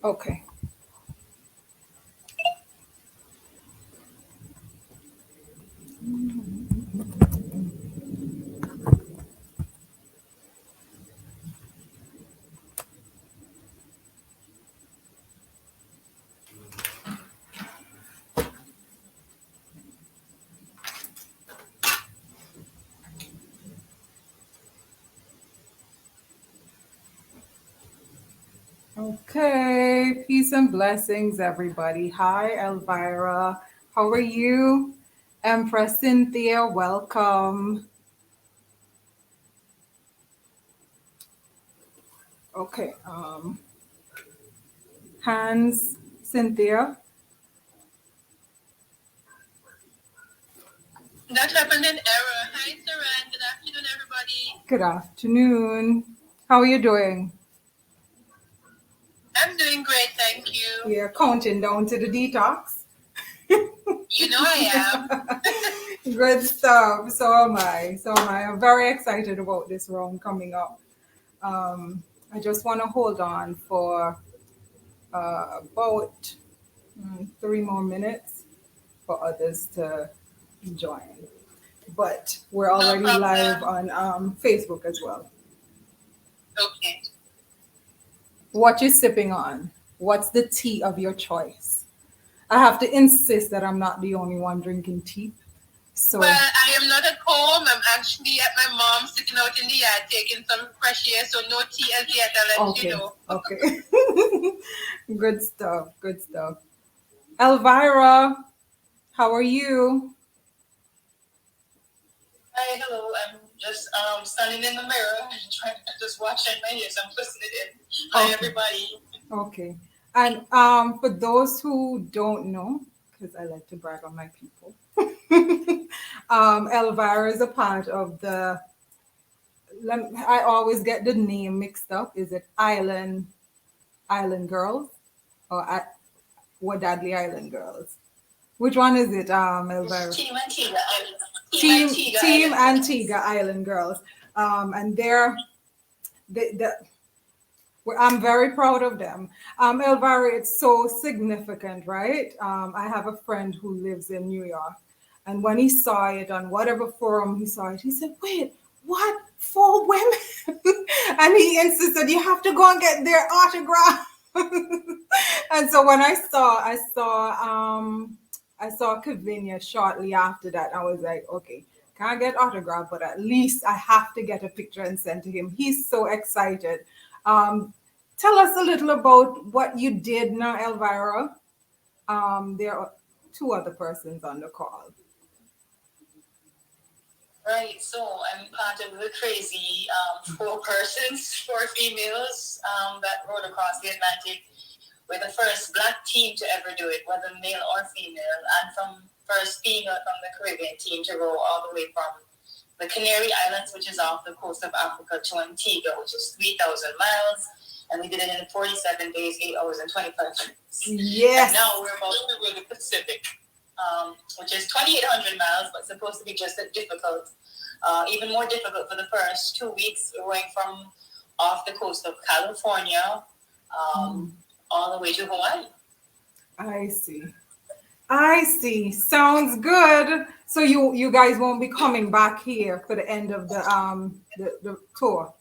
Okay. Okay, peace and blessings, everybody. Hi, Elvira. How are you? Empress Cynthia, welcome. Okay, Hans, Cynthia. That happened in error. Hi, Saran. Good afternoon, everybody. Good afternoon. How are you doing? I'm doing great, thank you. Yeah, counting down to the detox. You know I am. Good stuff. So am I. So am I. I'm very excited about this round coming up. I just want to hold on for about 3 more minutes for others to join. But we're No already live problem. on Facebook as well. Okay. What you sipping on? What's the tea of your choice? I have to insist that I'm not the only one drinking tea. Well, So, I am not at home. I'm actually at my mom's sitting out in the yard taking some fresh air, so no tea as yet. I'll let you okay, know. okay. Good stuff, good stuff. Elvira, how are you? Hi, hello. I'm just standing in the mirror and just washing my hair. So I'm twisting it in. Hi, Okay, everybody. okay. And for those who don't know, because I like to brag on my people, Elvira is a part of the. I always get the name mixed up. Is it Island Girls or Wadadley Island Girls? Which one is it, It's Elvira? Team Antigua Island. Team Team Antigua Team Island Antigua Girls. Island Girls, and the well, I'm very proud of them. Elvira, it's so significant, right? I have a friend who lives in New York, and when he saw it on whatever forum he saw it, he said, "Wait, what? 4 women?" And he insisted you have to go and get their autograph. And so when I saw Kavinia shortly after that. I was like, okay, can't get autograph, but at least I have to get a picture and send to him. He's so excited. Um, Tell us a little about what you did now, Elvira. There are two other persons on the call. Right, so I'm part of the crazy 4 persons, 4 females that rode across the Atlantic. We're the first Black team to ever do it, whether male or female, and from first female from the Caribbean team to row all the way from the Canary Islands, which is off the coast of Africa, to Antigua, which is 3,000 miles. And we did it in 47 days, 8 hours, and 25 minutes. Yes. And now we're about to go to the Pacific, which is 2,800 miles, but supposed to be just as difficult, even more difficult for the first 2 weeks. We're going from off the coast of California all the way to Hawaii. I see. I see. Sounds good. So you guys won't be coming back here for the end of the tour.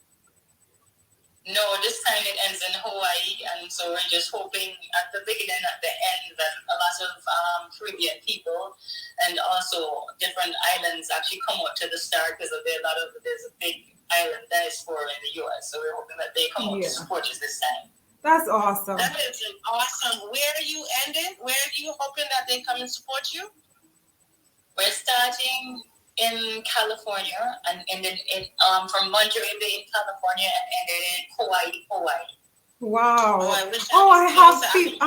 No, this time it ends in Hawaii, and so we're just hoping at the beginning, at the end, that a lot of Caribbean people and also different islands actually come out to the start because there's a big island diaspora in the U.S. So we're hoping that they come out to support us this time. That's awesome. That is awesome. Where are you ending? Where are you hoping that they come and support you? We're starting in California and ending from Monterey Bay in California and ending in Hawaii. Wow. I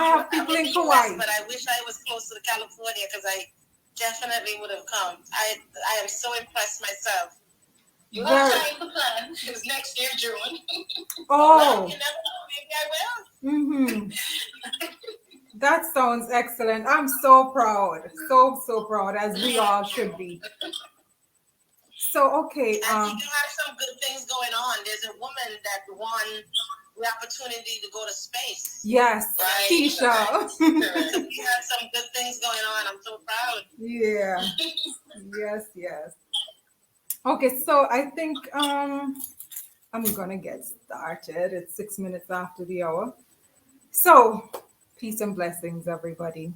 have people in Hawaii. But I wish I was closer to California because I definitely would have come. I am so impressed myself. You have time to plan. It's next year, June. Oh. You never know. Maybe I will. That sounds excellent. I'm so proud. So proud, as we all should be. So, okay. And you have some good things going on. There's a woman that won the opportunity to go to space. Yes, Right. Keisha. So we had some good things going on. I'm so proud. Yeah. Yes. Okay, so I think I'm gonna get started. It's 6 minutes after the hour. So peace and blessings, everybody.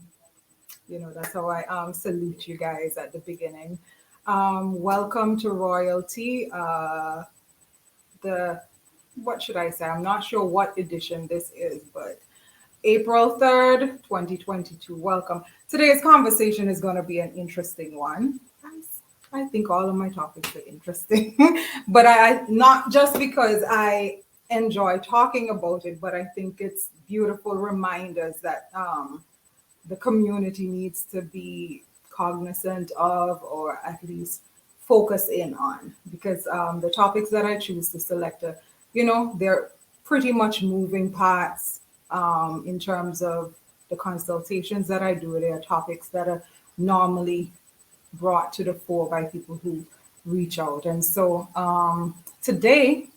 You know, that's how I salute you guys at the beginning. Welcome to Royalty. The what should I say? I'm not sure what edition this is, but April 3rd, 2022. Welcome. Today's conversation is going to be an interesting one. I think all of my topics are interesting, but I not just because I enjoy talking about it, but I think it's beautiful reminders that the community needs to be cognizant of, or at least focus in on, because the topics that I choose to select, they're pretty much moving parts in terms of the consultations that I do. They are topics that are normally brought to the fore by people who reach out. And so today,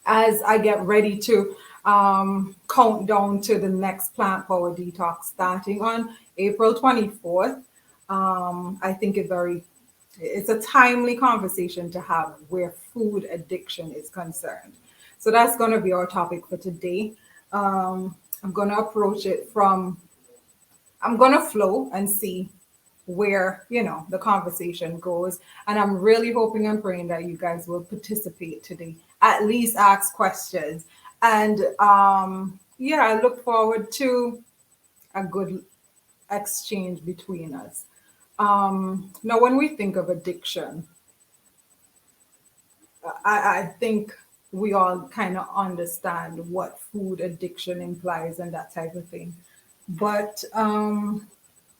as I get ready to count down to the next plant power detox starting on April 24th, I think it's a timely conversation to have where food addiction is concerned. So that's going to be our topic for today. I'm going to approach it I'm going to flow and see where the conversation goes, and I'm really hoping and praying that you guys will participate today, at least ask questions, and I look forward to a good exchange between us. Now when we think of addiction, I think we all kind of understand what food addiction implies and that type of thing, but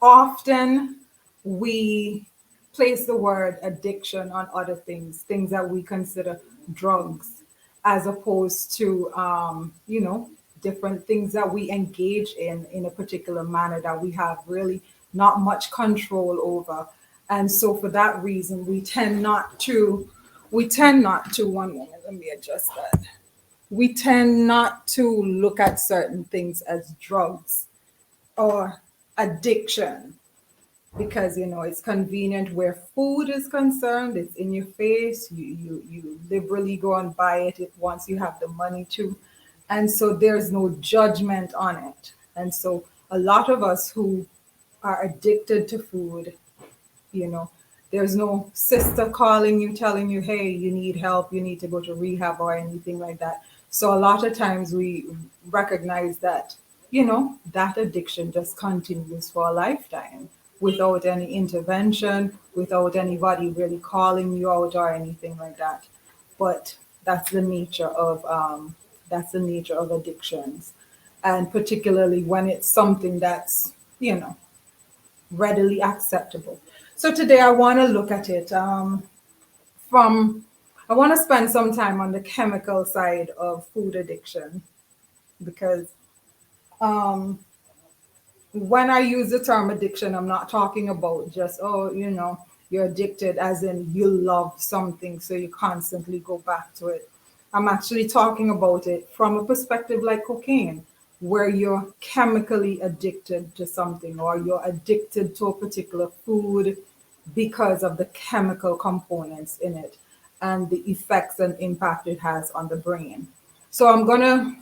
often we place the word addiction on other things that we consider drugs, as opposed to, different things that we engage in a particular manner that we have really not much control over. And so for that reason, we tend not to, one moment, let me adjust that. We tend not to look at certain things as drugs or addiction, because it's convenient where food is concerned. It's in your face. You liberally go and buy it if once you have the money to, and so there's no judgment on it. And so a lot of us who are addicted to food, there's no sister calling you telling you, hey, you need help, you need to go to rehab or anything like that. So a lot of times we recognize that that addiction just continues for a lifetime without any intervention, without anybody really calling you out or anything like that. But that's the nature of addictions, and particularly when it's something that's readily acceptable. So today I want to look at it I want to spend some time on the chemical side of food addiction, because when I use the term addiction, I'm not talking about just, you're addicted as in you love something, so you constantly go back to it. I'm actually talking about it from a perspective like cocaine, where you're chemically addicted to something, or you're addicted to a particular food because of the chemical components in it and the effects and impact it has on the brain. So I'm going to,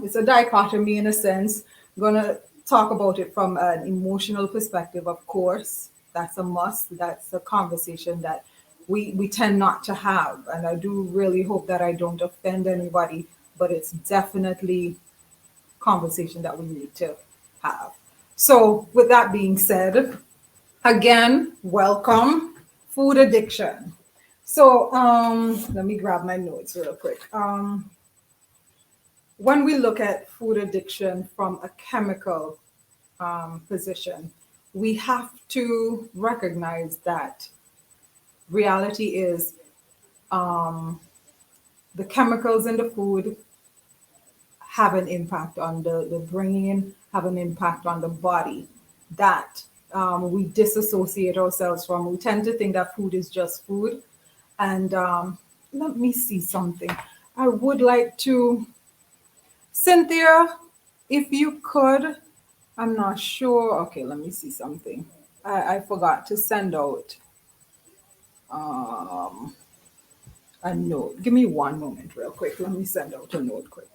it's a dichotomy in a sense. I'm going to talk about it from an emotional perspective, of course. That's a must. That's a conversation that we tend not to have. And I do really hope that I don't offend anybody, but it's definitely a conversation that we need to have. So with that being said, again, welcome. Food addiction. So let me grab my notes real quick. When we look at food addiction from a chemical position, we have to recognize that reality is the chemicals in the food have an impact on the brain, have an impact on the body that we disassociate ourselves from. We tend to think that food is just food. And let me see something. I would like to Cynthia, if you could, I'm not sure. Okay, let me see something. I forgot to send out um, a note. Give me one moment, real quick. Let me send out a note quick.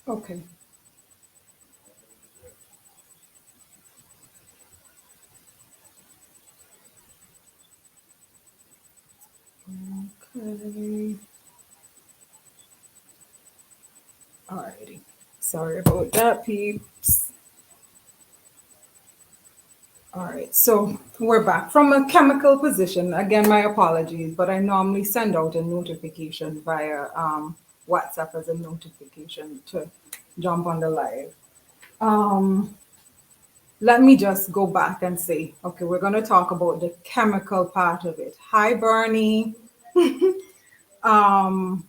Okay. Okay. Alrighty. Sorry about that, peeps. All right, so we're back from a chemical position. Again, my apologies, but I normally send out a notification via WhatsApp as a notification to jump on the live. Um, Let me just go back and say, okay, we're going to talk about the chemical part of it. Hi, Bernie. um,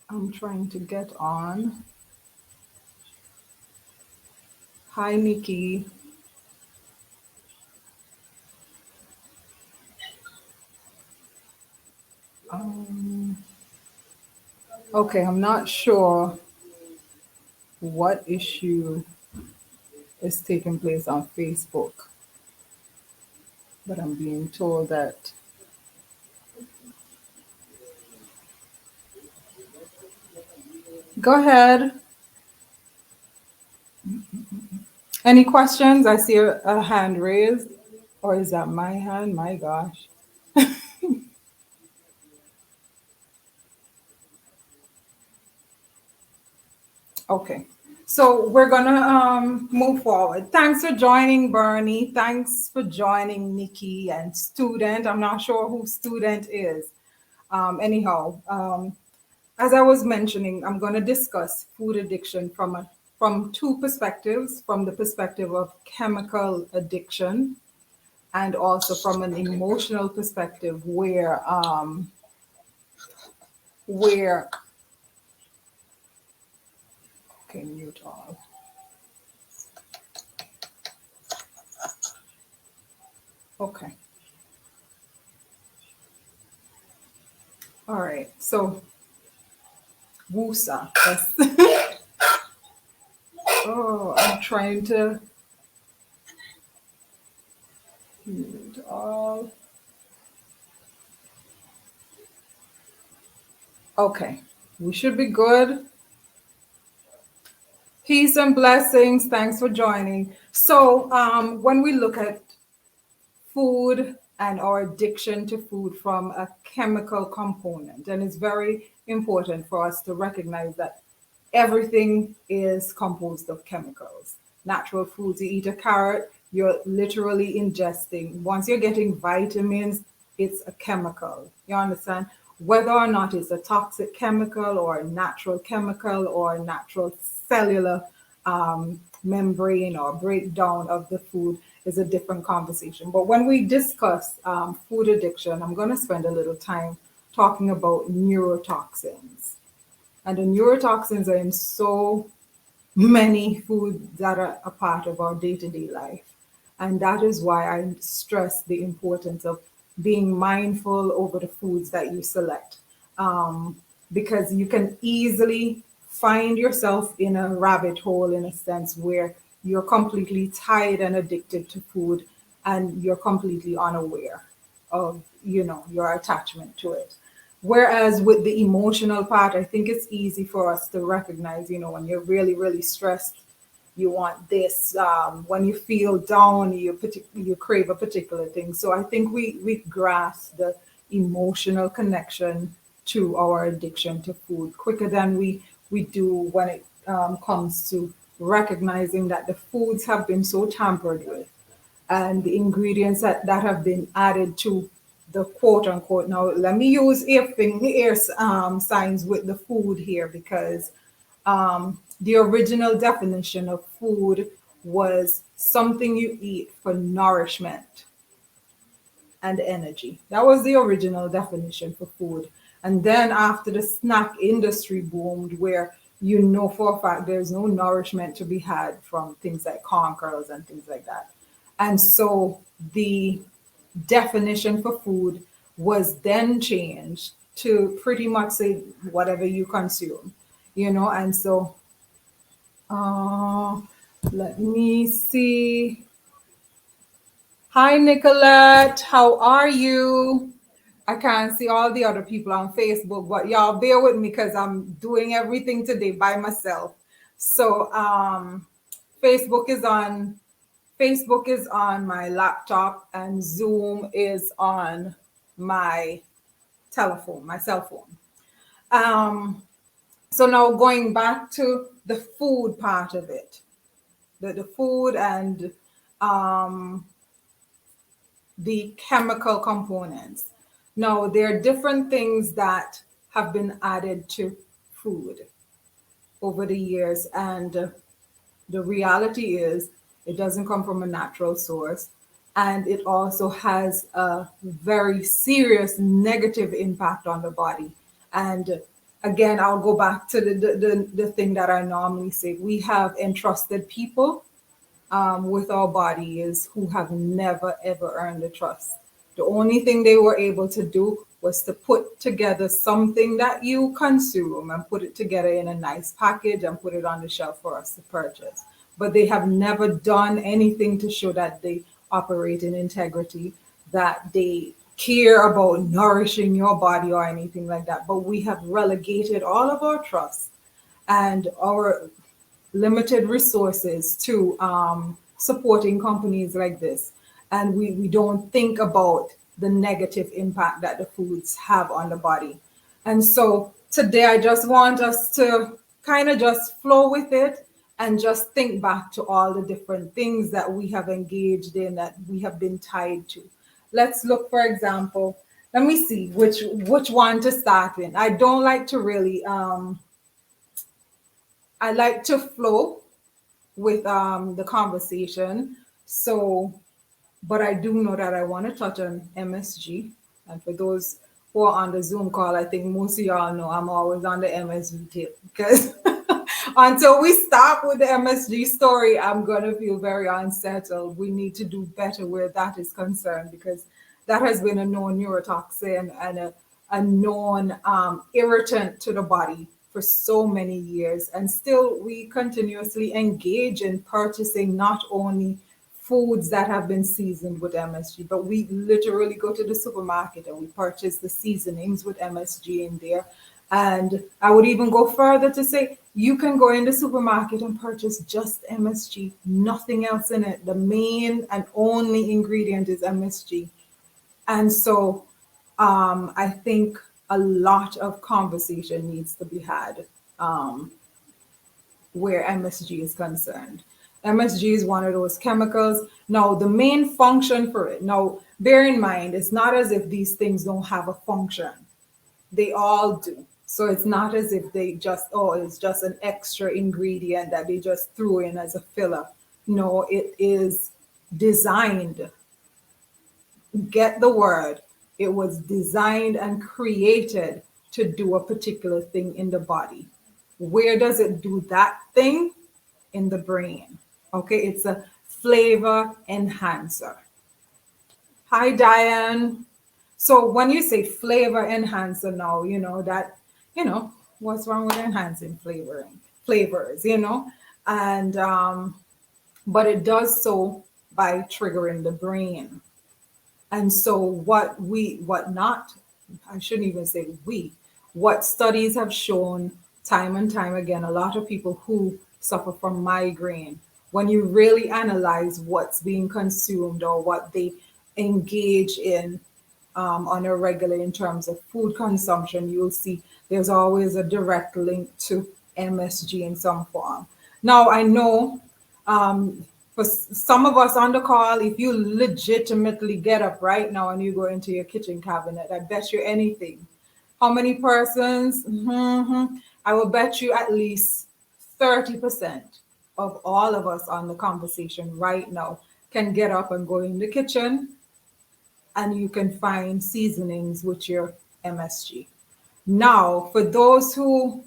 I'm trying to get on. Hi, Nikki. Um, okay, I'm not sure what issue is taking place on Facebook, but I'm being told that. Go ahead. Any questions? I see a hand raised. Or is that my hand? My gosh. Okay. So we're gonna move forward. Thanks for joining, Bernie. Thanks for joining, Nikki and student. I'm not sure who student is. Anyhow, as I was mentioning, I'm going to discuss food addiction from two perspectives, from the perspective of chemical addiction and also from an emotional perspective where okay, mute all. Okay. All right. So Wusa. Oh, I'm trying to mute all. Okay. We should be good. Peace and blessings. Thanks for joining. So when we look at food and our addiction to food from a chemical component. And it's very important for us to recognize that everything is composed of chemicals. Natural foods, you eat a carrot, you're literally ingesting. Once you're getting vitamins, it's a chemical. You understand? Whether or not it's a toxic chemical or a natural chemical or a natural cellular membrane or breakdown of the food is a different conversation. But when we discuss food addiction, I'm going to spend a little time talking about neurotoxins. And the neurotoxins are in so many foods that are a part of our day to day life. And that is why I stress the importance of being mindful over the foods that you select. Because you can easily find yourself in a rabbit hole, in a sense, where you're completely tied and addicted to food and you're completely unaware of your attachment to it. Whereas with the emotional part, I think it's easy for us to recognize, when you're really, really stressed, you want this. When you feel down, you crave a particular thing. So I think we grasp the emotional connection to our addiction to food quicker than we do when it comes to recognizing that the foods have been so tampered with and the ingredients that have been added to the quote unquote. Now, let me use air signs with the food here because the original definition of food was something you eat for nourishment and energy. That was the original definition for food. And then after the snack industry boomed, where for a fact there's no nourishment to be had from things like corn kernels and things like that. And so the definition for food was then changed to pretty much say whatever you consume, and so let me see. Hi, Nicolette. How are you? I can't see all the other people on Facebook, but y'all bear with me because I'm doing everything today by myself. So Facebook is on my laptop and Zoom is on my cell phone. So now going back to the food part of it, the food and the chemical components. Now, there are different things that have been added to food over the years, and the reality is it doesn't come from a natural source, and it also has a very serious negative impact on the body. And again, I'll go back to the thing that I normally say. We have entrusted people with our bodies who have never ever earned the trust. The only thing they were able to do was to put together something that you consume and put it together in a nice package and put it on the shelf for us to purchase. But they have never done anything to show that they operate in integrity, that they care about nourishing your body or anything like that. But we have relegated all of our trust and our limited resources to supporting companies like this. And we don't think about the negative impact that the foods have on the body. And so today I just want us to kind of just flow with it and just think back to all the different things that we have engaged in, that we have been tied to. Let's look, for example, let me see which one to start in. I don't like to really I like to flow with the conversation. So, but I do know that I want to touch on MSG. And for those who are on the Zoom call, I think most of y'all know I'm always on the MSG tip because until we stop with the MSG story, I'm going to feel very unsettled. We need to do better where that is concerned because that has been a known neurotoxin and a known irritant to the body for so many years. And still, we continuously engage in purchasing not only foods that have been seasoned with MSG, but we literally go to the supermarket and we purchase the seasonings with MSG in there. And I would even go further to say you can go in the supermarket and purchase just MSG, nothing else in it. The main and only ingredient is MSG. And so I think a lot of conversation needs to be had where MSG is concerned. MSG is one of those chemicals. Now, the main function for it, now, bear in mind, it's not as if these things don't have a function. They all do. So it's not as if they just, it's just an extra ingredient that they just threw in as a filler. No, it is designed. Get the word. It was designed and created to do a particular thing in the body. Where does it do that thing? In the brain. Okay, it's a flavor enhancer. Hi, Diane. So when you say flavor enhancer now, what's wrong with enhancing flavors, and but it does so by triggering the brain. And so what not I shouldn't even say we, what studies have shown time and time again, a lot of people who suffer from migraine, when you really analyze what's being consumed or what they engage in on a regular in terms of food consumption, you'll see there's always a direct link to MSG in some form. Now, I know for some of us on the call, if you legitimately get up right now and you go into your kitchen cabinet, I bet you anything. How many persons? I will bet you at least 30% of all of us on the conversation right now can get up and go in the kitchen and you can find seasonings with your MSG. Now, for those who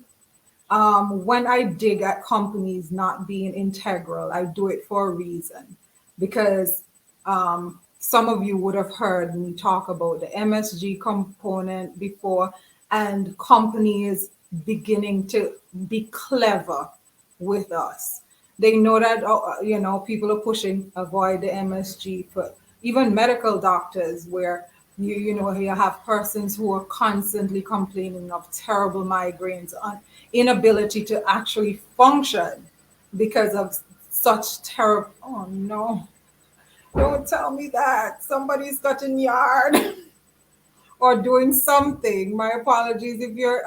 when I dig at companies not being integral, I do it for a reason because some of you would have heard me talk about the MSG component before and companies beginning to be clever with us. They know that, people are pushing avoid the MSG for even medical doctors where you have persons who are constantly complaining of terrible migraines, inability to actually function because of such terrible. Oh no! Don't tell me that somebody's cutting yard or doing something. My apologies if you're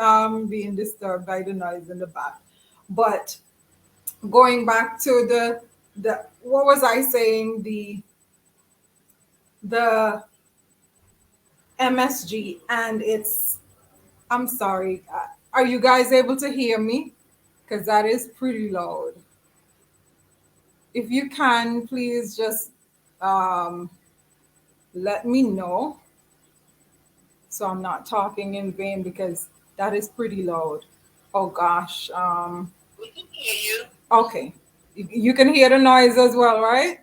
being disturbed by the noise in the back. But going back to the what was I saying? The MSG and it's, I'm sorry, are you guys able to hear me? Because that is pretty loud. If you can, please just um, let me know so I'm not talking in vain because that is pretty loud. Oh gosh. We can hear you. Okay. You can hear the noise as well, right?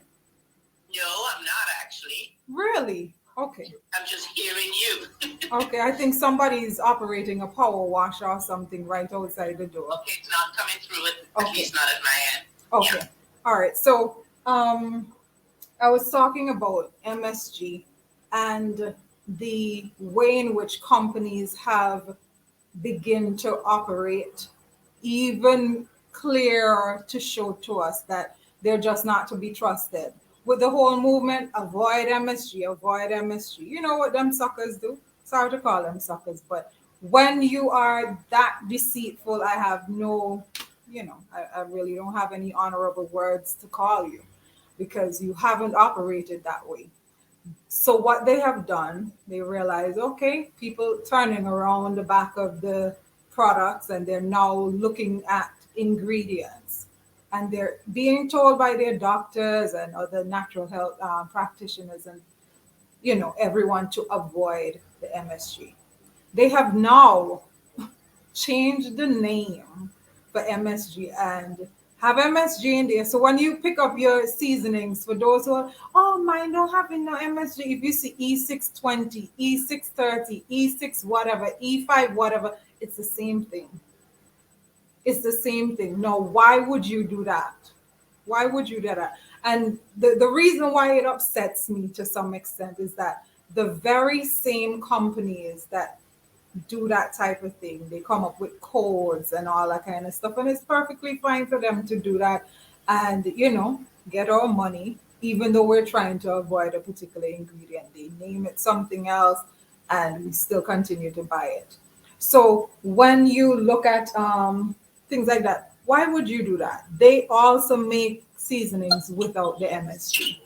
No, I'm not actually. Really? Okay. I'm just hearing you. Okay, I think somebody's operating a power washer or something right outside the door. Okay, it's not coming through it, at Okay. least not at my end. Okay. Yeah. All right. So I was talking about MSG and the way in which companies have begin to operate even clearer to show to us that they're just not to be trusted. With the whole movement, avoid MSG, avoid MSG. You know what them suckers do? Sorry to call them suckers, but when you are that deceitful, I have no, I really don't have any honorable words to call you because you haven't operated that way. So what they have done, they realize, okay, people turning around the back of the products and they're now looking at ingredients and they're being told by their doctors and other natural health practitioners and everyone to avoid the MSG. They have now changed the name for MSG and have MSG in there. So when you pick up your seasonings, for those who are, oh, mine don't have no MSG. If you see E620, E630, E6 whatever, E5 whatever, it's the same thing. It's the same thing. No, why would you do that? Why would you do that? And the reason why it upsets me to some extent is that the very same companies that do that type of thing. They come up with codes and all that kind of stuff, and it's perfectly fine for them to do that and get our money, even though we're trying to avoid a particular ingredient. They name it something else, and we still continue to buy it. So when you look at things like that, why would you do that? They also make seasonings without the MSG.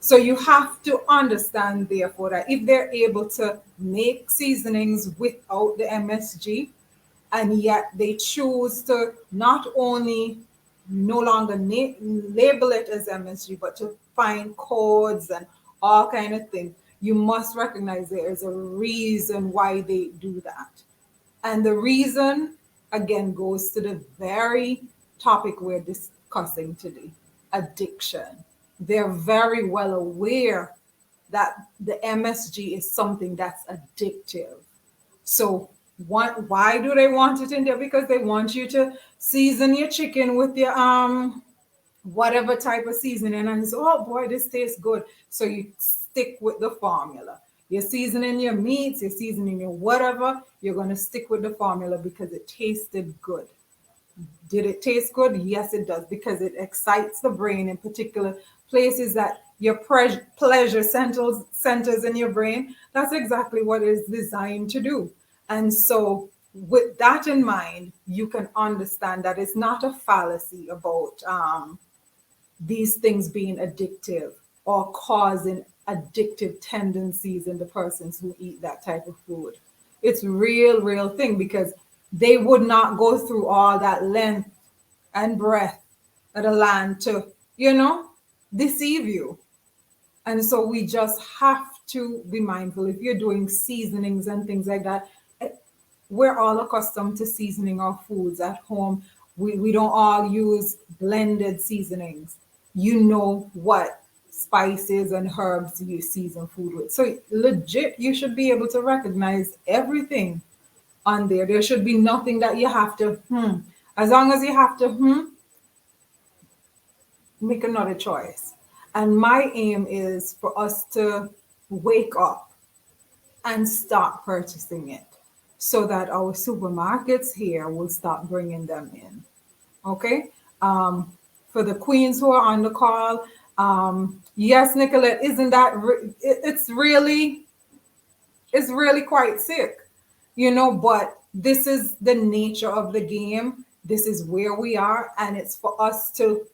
So you have to understand, therefore, that if they're able to make seasonings without the MSG, and yet they choose to not only no longer label it as MSG, but to find codes and all kind of things, you must recognize there is a reason why they do that. And the reason, again, goes to the very topic we're discussing today, addiction. They're very well aware that the MSG is something that's addictive. So why do they want it in there? Because they want you to season your chicken with your whatever type of seasoning and say, oh boy, this tastes good. So you stick with the formula. You're seasoning your meats, you're seasoning your whatever, you're going to stick with the formula because it tasted good. Did it taste good? Yes, it does, because it excites the brain in particular places that your pleasure centers in your brain. That's exactly what it's designed to do. And so, with that in mind, you can understand that it's not a fallacy about these things being addictive or causing addictive tendencies in the persons who eat that type of food. It's real thing, because they would not go through all that length and breadth of the land to, deceive you. And so we just have to be mindful. If you're doing seasonings and things like that, we're all accustomed to seasoning our foods at home. We don't all use blended seasonings. You know what spices and herbs you season food with. So legit, you should be able to recognize everything on there. There should be nothing that you have to, as long as you have to, make another choice. And my aim is for us to wake up and start purchasing it so that our supermarkets here will start bringing them in. Okay? For the queens who are on the call, yes, Nicolette, isn't that, it's really quite sick, but this is the nature of the game. This is where we are, and it's for us to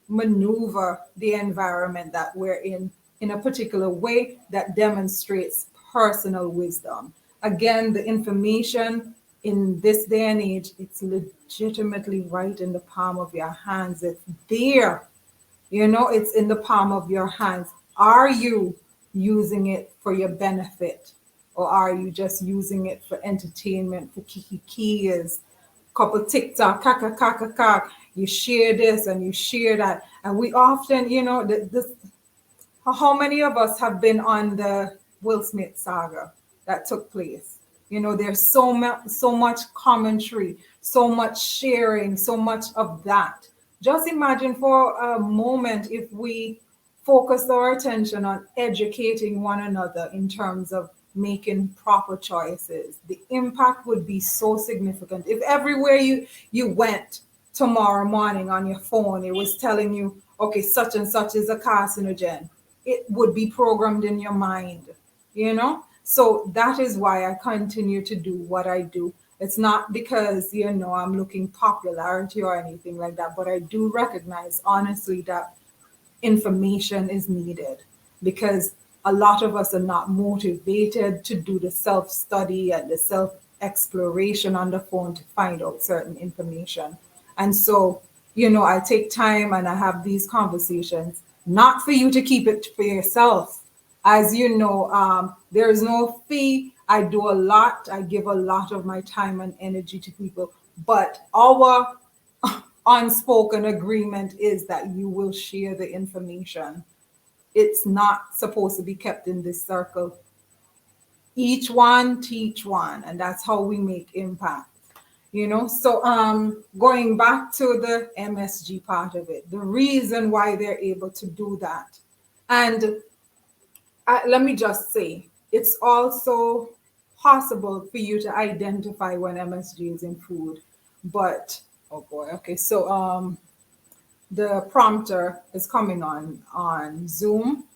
maneuver the environment that we're in a particular way that demonstrates personal wisdom. Again, the information in this day and age, it's legitimately right in the palm of your hands. It's there. It's in the palm of your hands. Are you using it for your benefit? Or are you just using it for entertainment, for kikikis, couple TikTok, kaka, you share this and you share that. And we often, how many of us have been on the Will Smith saga that took place? There's so much commentary, so much sharing, so much of that. Just imagine for a moment if we focus our attention on educating one another in terms of making proper choices. The impact would be so significant. If everywhere you went tomorrow morning on your phone, it was telling you, okay, such and such is a carcinogen, it would be programmed in your mind, So that is why I continue to do what I do. It's not because, I'm looking popularity or anything like that, but I do recognize honestly that information is needed, because a lot of us are not motivated to do the self-study and the self-exploration on the phone to find out certain information. And so, I take time and I have these conversations, not for you to keep it for yourself. As you know, there is no fee. I do a lot. I give a lot of my time and energy to people. But our unspoken agreement is that you will share the information. It's not supposed to be kept in this circle. Each one teach one, and that's how we make impact. So going back to the MSG part of it, the reason why they're able to do that, and let me just say, it's also possible for you to identify when MSG is in food. But oh boy, okay, so the prompter is coming on Zoom.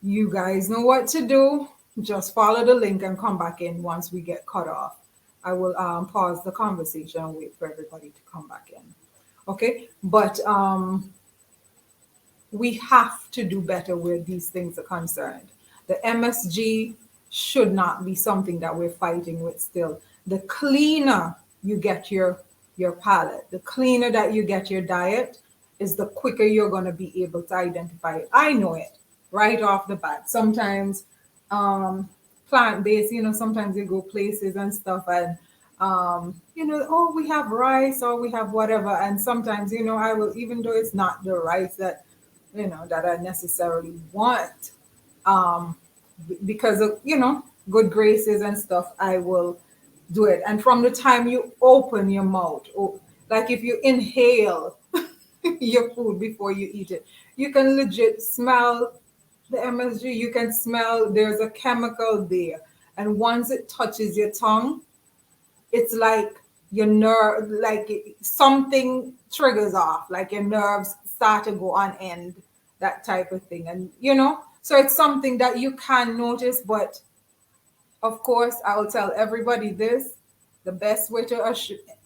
You guys know what to do. Just follow the link and come back in once we get cut off. I will pause the conversation and wait for everybody to come back in. Okay, but we have to do better where these things are concerned. The MSG should not be something that we're fighting with still. The cleaner you get your palate, the cleaner that you get your diet, is the quicker you're going to be able to identify it. I know it right off the bat. Sometimes plant-based, sometimes you go places and stuff and, oh, we have rice or we have whatever. And sometimes, I will, even though it's not the rice that, that I necessarily want, because of, good graces and stuff, I will do it. And from the time you open your mouth, like if you inhale your food before you eat it, you can legit smell The MSG, you can smell there's a chemical there. And once it touches your tongue, it's like your nerve, like something triggers off, like your nerves start to go on end, that type of thing. And so it's something that you can notice, but of course, I will tell everybody this: the best way to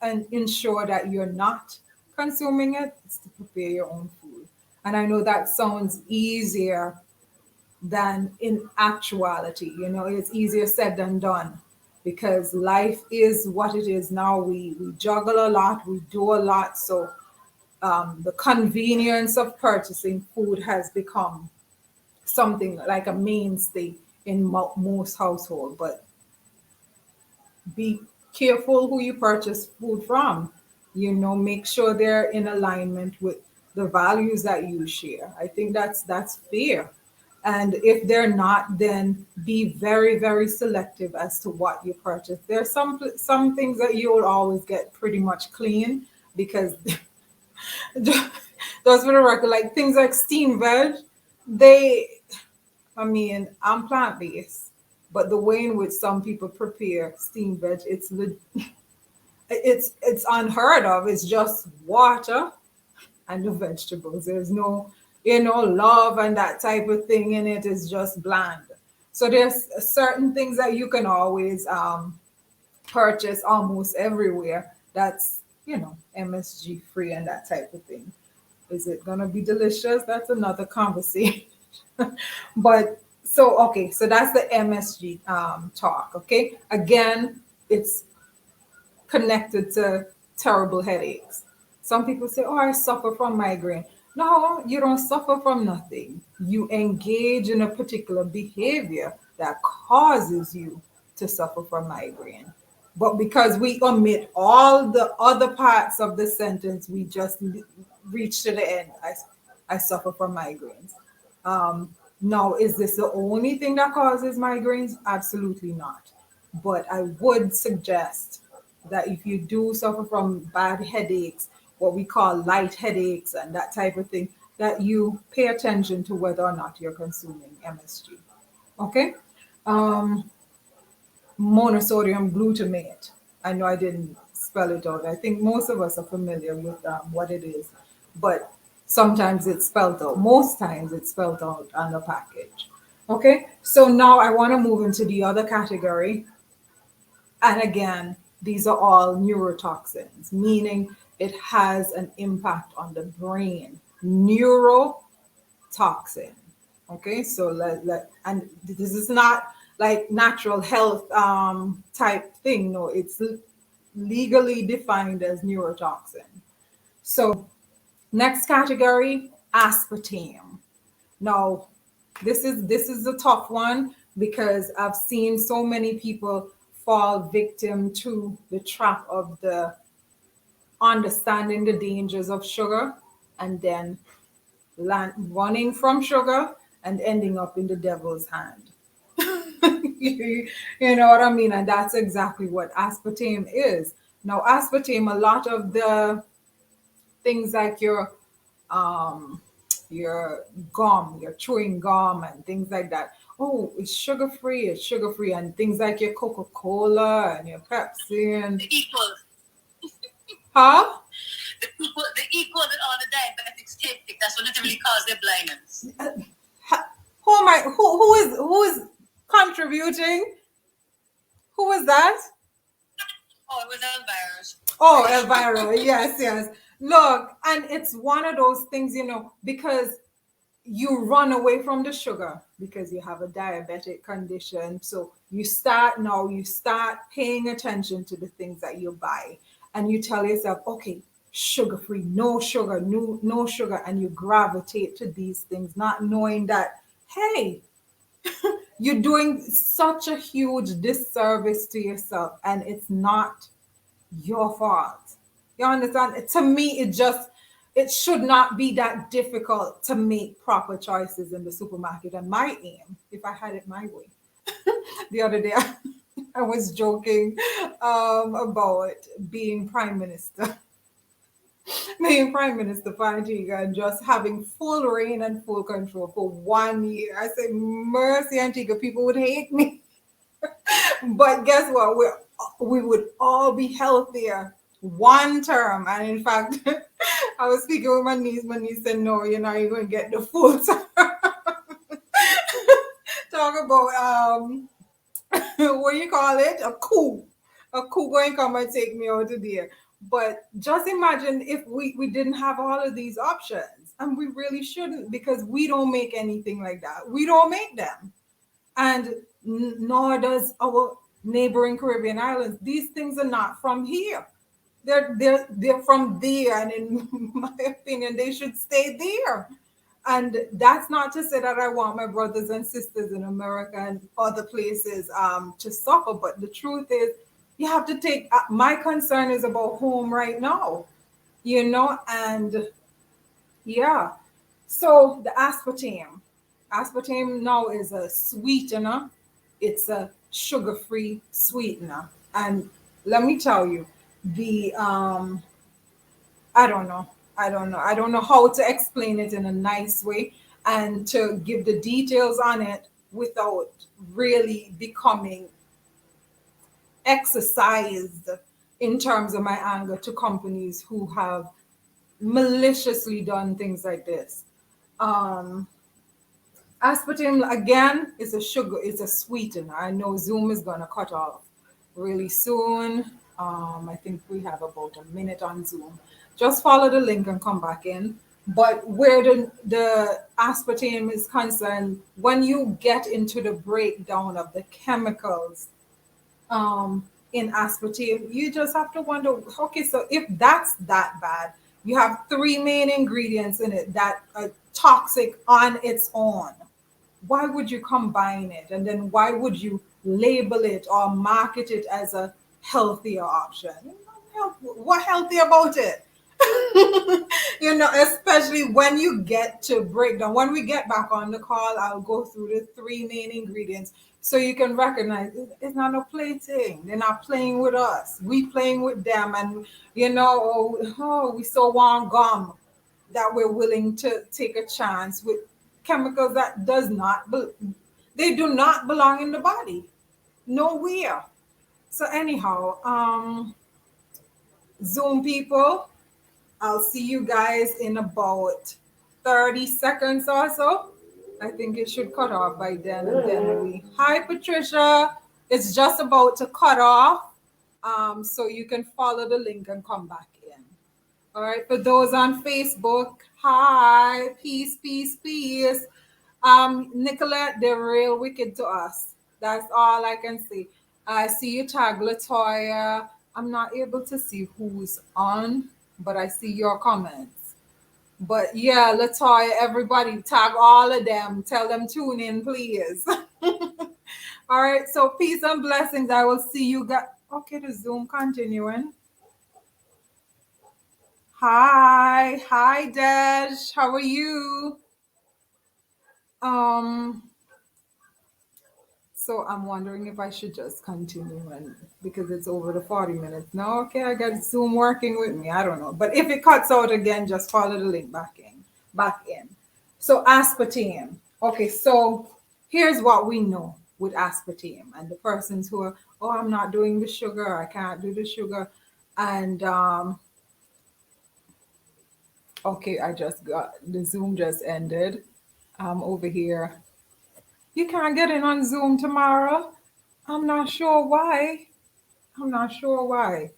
and ensure that you're not consuming it is to prepare your own food. And I know that sounds easier than in actuality. It's easier said than done because life is what it is now. We juggle a lot, we do a lot. So the convenience of purchasing food has become something like a mainstay in most households. But be careful who you purchase food from. Make sure they're in alignment with the values that you share. I think that's fair. And if they're not, then be very, very selective as to what you purchase. There's some things that you will always get pretty much clean because those for the record, like things like steamed veg, they I mean, I'm plant based, but the way in which some people prepare steamed veg, it's unheard of. It's just water and the vegetables. There's no, love and that type of thing in it. It's just bland. So there's certain things that you can always purchase almost everywhere. That's MSG free and that type of thing. Is it gonna be delicious? That's another conversation. But so okay, so that's the MSG talk. Okay, again, it's connected to terrible headaches. Some people say, "Oh, I suffer from migraine." No, you don't suffer from nothing. You engage in a particular behavior that causes you to suffer from migraine. But because we omit all the other parts of the sentence, we just reach to the end. I suffer from migraines. Now, is this the only thing that causes migraines? Absolutely not. But I would suggest that if you do suffer from bad headaches, what we call light headaches and that type of thing, that you pay attention to whether or not you're consuming MSG. Okay? Monosodium glutamate. I know I didn't spell it out. I think most of us are familiar with what it is, but sometimes it's spelled out. Most times it's spelled out on the package. Okay, so now I want to move into the other category. And again, these are all neurotoxins, meaning it has an impact on the brain. Neurotoxin. Okay, so and this is not like natural health type thing. No, it's legally defined as neurotoxin. So next category, aspartame. Now, this is a tough one because I've seen so many people fall victim to the trap of the understanding the dangers of sugar and then running from sugar and ending up in the devil's hand. You know what I mean? And that's exactly what aspartame is. Now, aspartame, a lot of the things like your gum, your chewing gum and things like that. Oh, it's sugar free, and things like your Coca-Cola and your Pepsi and The equal, huh? the equal that all the diabetics take. That's what literally caused their blindness. Who am I? Who is contributing? Who is that? Oh, it was Elvira's. Oh, Elvira. Yes, yes. Look, and it's one of those things, because you run away from the sugar because you have a diabetic condition. So you start paying attention to the things that you buy and you tell yourself, okay, sugar free, no sugar, no sugar. And you gravitate to these things, not knowing that, hey, you're doing such a huge disservice to yourself and it's not your fault. You understand? To me, it should not be that difficult to make proper choices in the supermarket. And my aim, if I had it my way, the other day I was joking about being prime minister. Main Prime Minister for Antigua and just having full reign and full control for 1 year. I said, mercy, Antigua, people would hate me. But guess what? We would all be healthier one term. And in fact, I was speaking with my niece. My niece said, no, you're not even going to get the full term. Talk about, what you call it? A coup. A coup going to come and take me out of there. But just imagine if we didn't have all of these options. And we really shouldn't, because we don't make anything like that. We don't make them. And nor does our neighboring Caribbean islands. These things are not from here. They're from there, and in my opinion, they should stay there. And that's not to say that I want my brothers and sisters in America and other places to suffer, but the truth is, you have to take. My concern is about home right now, and yeah. So the aspartame. Aspartame now is a sweetener. It's a sugar-free sweetener. And let me tell you, the I don't know. I don't know how to explain it in a nice way and to give the details on it without really becoming exercised in terms of my anger to companies who have maliciously done things like this. Um, Aspartame again is a sugar, it's a sweetener. I know Zoom is gonna cut off really soon. I think we have about a minute on Zoom. Just follow the link and come back in. But where the aspartame is concerned, when you get into the breakdown of the chemicals in aspartame, you just have to wonder, okay, so if that's that bad, you have three main ingredients in it that are toxic on its own. Why would you combine it? And then why would you label it or market it as a healthier option? What healthy about it? Especially when you get to breakdown. When we get back on the call, I'll go through the three main ingredients so you can recognize it's not a play thing. They're not playing with us. We playing with them, and we so want gum that we're willing to take a chance with chemicals that they do not belong in the body. Nowhere. So anyhow, Zoom people, I'll see you guys in about 30 seconds or so. I think it should cut off by then. And then hi Patricia. It's just about to cut off. So you can follow the link and come back in. All right. For those on Facebook, hi, peace, peace, peace. Nicolette, they're real wicked to us. That's all I can say. I see you tag Latoya. I'm not able to see who's on, but I see your comments. But yeah, Latoya, everybody tag all of them. Tell them tune in, please. All right. So peace and blessings. I will see you guys. Okay, the Zoom continuing. Hi, Dash. How are you? So I'm wondering if I should just continue because it's over the 40 minutes. No, okay, I got Zoom working with me. I don't know. But if it cuts out again, just follow the link back in. So aspartame. Okay, so here's what we know with aspartame. And the persons who are, I'm not doing the sugar, I can't do the sugar. And okay, I just got the Zoom just ended. Over here. You can't get in on Zoom tomorrow. I'm not sure why. The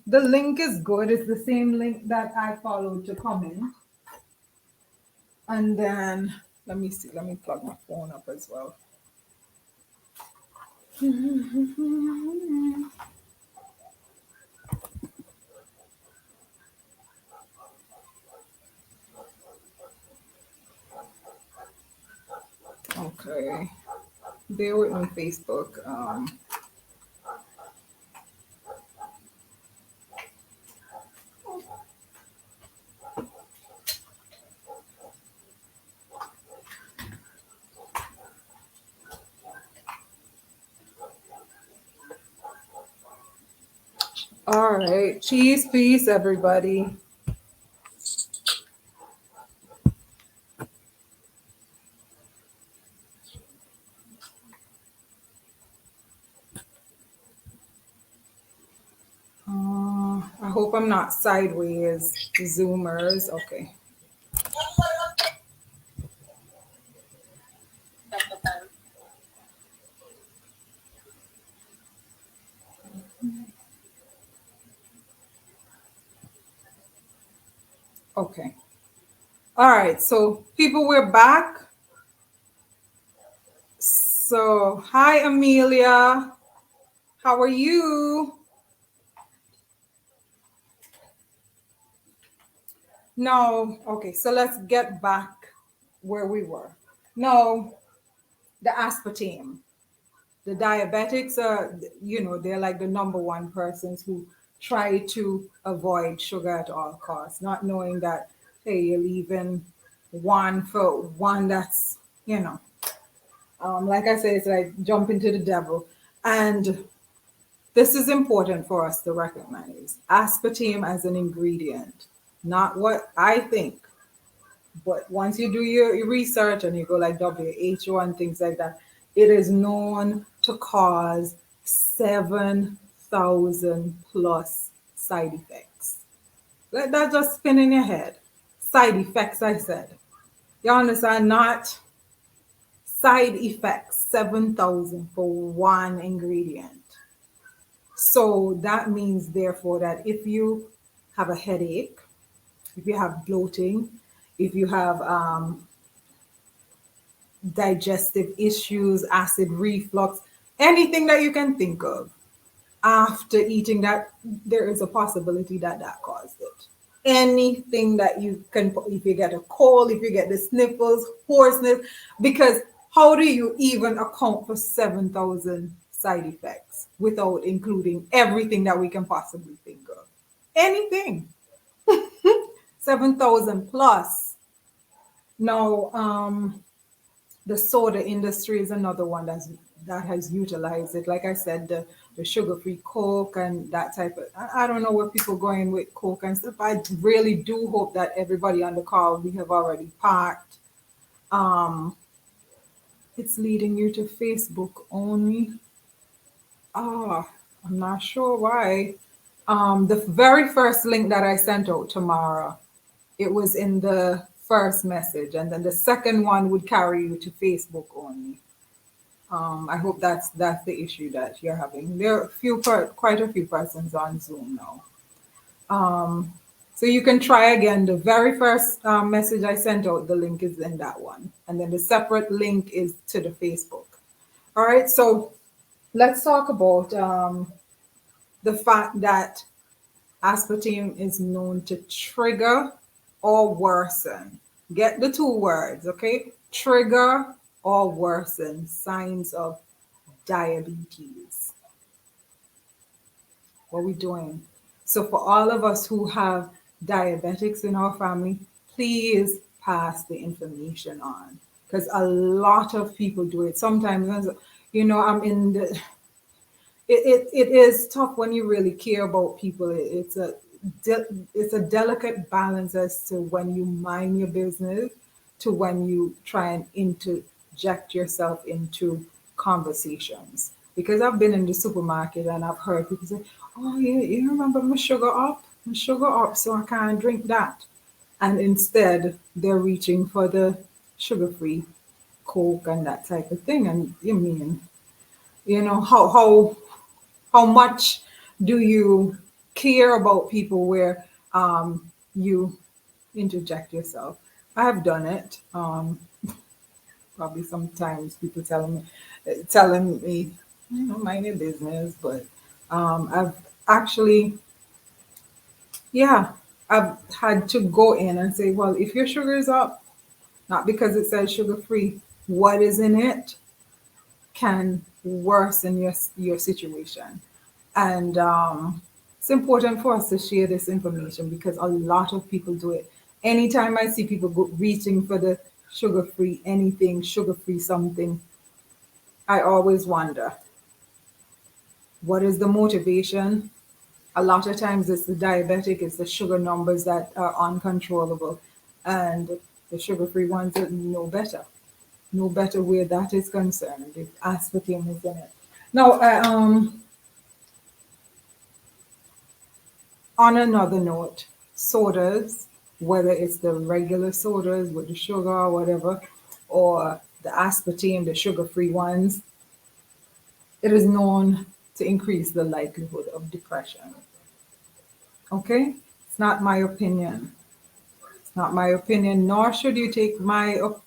link is good. It's the same link that I followed to come in. And then let me see. Let me plug my phone up as well. Okay. Bear with me, Facebook. All right. Cheese, peace, everybody. hope I'm not sideways, Zoomers. Okay. Okay. All right. So, people, we're back. So, hi, Amelia. How are you? No. Okay. So, let's get back where we were. No, the aspartame. The diabetics are, they're like the number one persons who try to avoid sugar at all costs, not knowing that, hey, you're leaving one for one that's, like I say, it's like jumping to the devil. And this is important for us to recognize aspartame as an ingredient, not what I think. But once you do your research and you go like WHO and things like that, it is known to cause 7,000 plus side effects. Let that just spin in your head. Side effects, I said. You understand? Not side effects, 7,000 for one ingredient. So that means, therefore, that if you have a headache, if you have bloating, if you have digestive issues, acid reflux, anything that you can think of after eating that, there is a possibility that that caused it. Anything that you can, if you get a cold, if you get the sniffles, hoarseness, because how do you even account for 7,000 side effects without including everything that we can possibly think of? Anything. 7,000 plus. Now, the soda industry is another one that has utilized it. Like I said, the sugar-free Coke and that type of. I don't know where people going with Coke and stuff. I really do hope that everybody on the call, we have already packed. It's leading you to Facebook only. I'm not sure why. The very first link that I sent out tomorrow, it was in the first message, and then the second one would carry you to Facebook only. I hope that's the issue that you're having. There are quite a few persons on Zoom now. So you can try again. The very first message I sent out, the link is in that one, and then the separate link is to the Facebook. All right. So let's talk about the fact that aspartame is known to trigger or worsen. Get the two words, okay? Trigger or worsen signs of diabetes. What are we doing? So for all of us who have diabetics in our family, please pass the information on, because a lot of people do it. Sometimes, I'm in the. It is tough when you really care about people. It's a delicate balance as to when you mind your business to when you try and interject yourself into conversations. Because I've been in the supermarket and I've heard people say, "Oh, yeah, you remember my sugar up? My sugar up, so I can't drink that." And instead, they're reaching for the sugar-free Coke and that type of thing. And how much do you care about people where you interject yourself? I have done it. Probably sometimes people telling me, mind your business, but I've actually, yeah, I've had to go in and say, well, if your sugar is up, not because it says sugar free, what is in it can worsen your situation. And it's important for us to share this information because a lot of people do it. Anytime I see people reaching for the sugar-free anything, sugar-free something, I always wonder, what is the motivation? A lot of times it's the diabetic, it's the sugar numbers that are uncontrollable. And the sugar-free ones are no better where that is concerned. If aspartame is in it. Now, On another note, sodas, whether it's the regular sodas with the sugar or whatever, or the aspartame, the sugar-free ones, it is known to increase the likelihood of depression. Okay? It's not my opinion. It's not my opinion, nor should you take the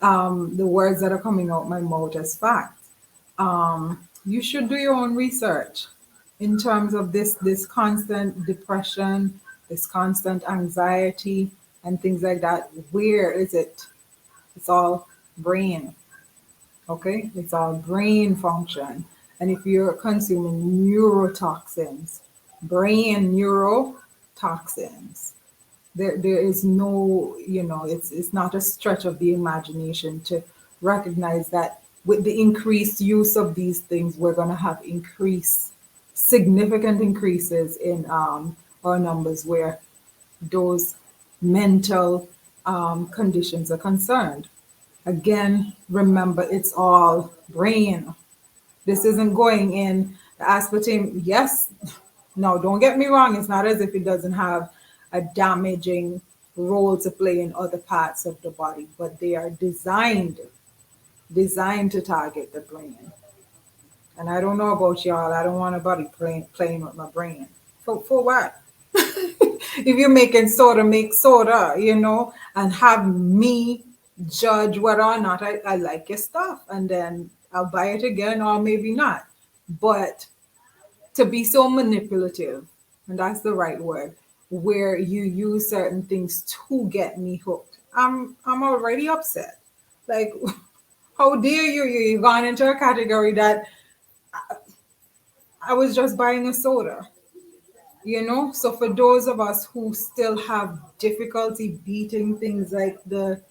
words that are coming out my mouth as fact. You should do your own research in terms of this constant depression, this constant anxiety, and things like that. Where is it? It's all brain. Okay, it's all brain function. And if you're consuming neurotoxins, brain neurotoxins, there is no, it's not a stretch of the imagination to recognize that with the increased use of these things, we're going to have significant increases in our numbers where those mental conditions are concerned. Again, remember, it's all brain. This isn't going in the aspartame. Yes, no, don't get me wrong. It's not as if it doesn't have a damaging role to play in other parts of the body, but they are designed to target the brain. And I don't know about y'all. I don't want nobody playing with my brain. For what? If you're making soda, make soda, and have me judge whether or not I like your stuff. And then I'll buy it again or maybe not. But to be so manipulative, and that's the right word, where you use certain things to get me hooked, I'm already upset. Like, how dare you? You've gone into a category that I was just buying a soda. So for those of us who still have difficulty beating things like the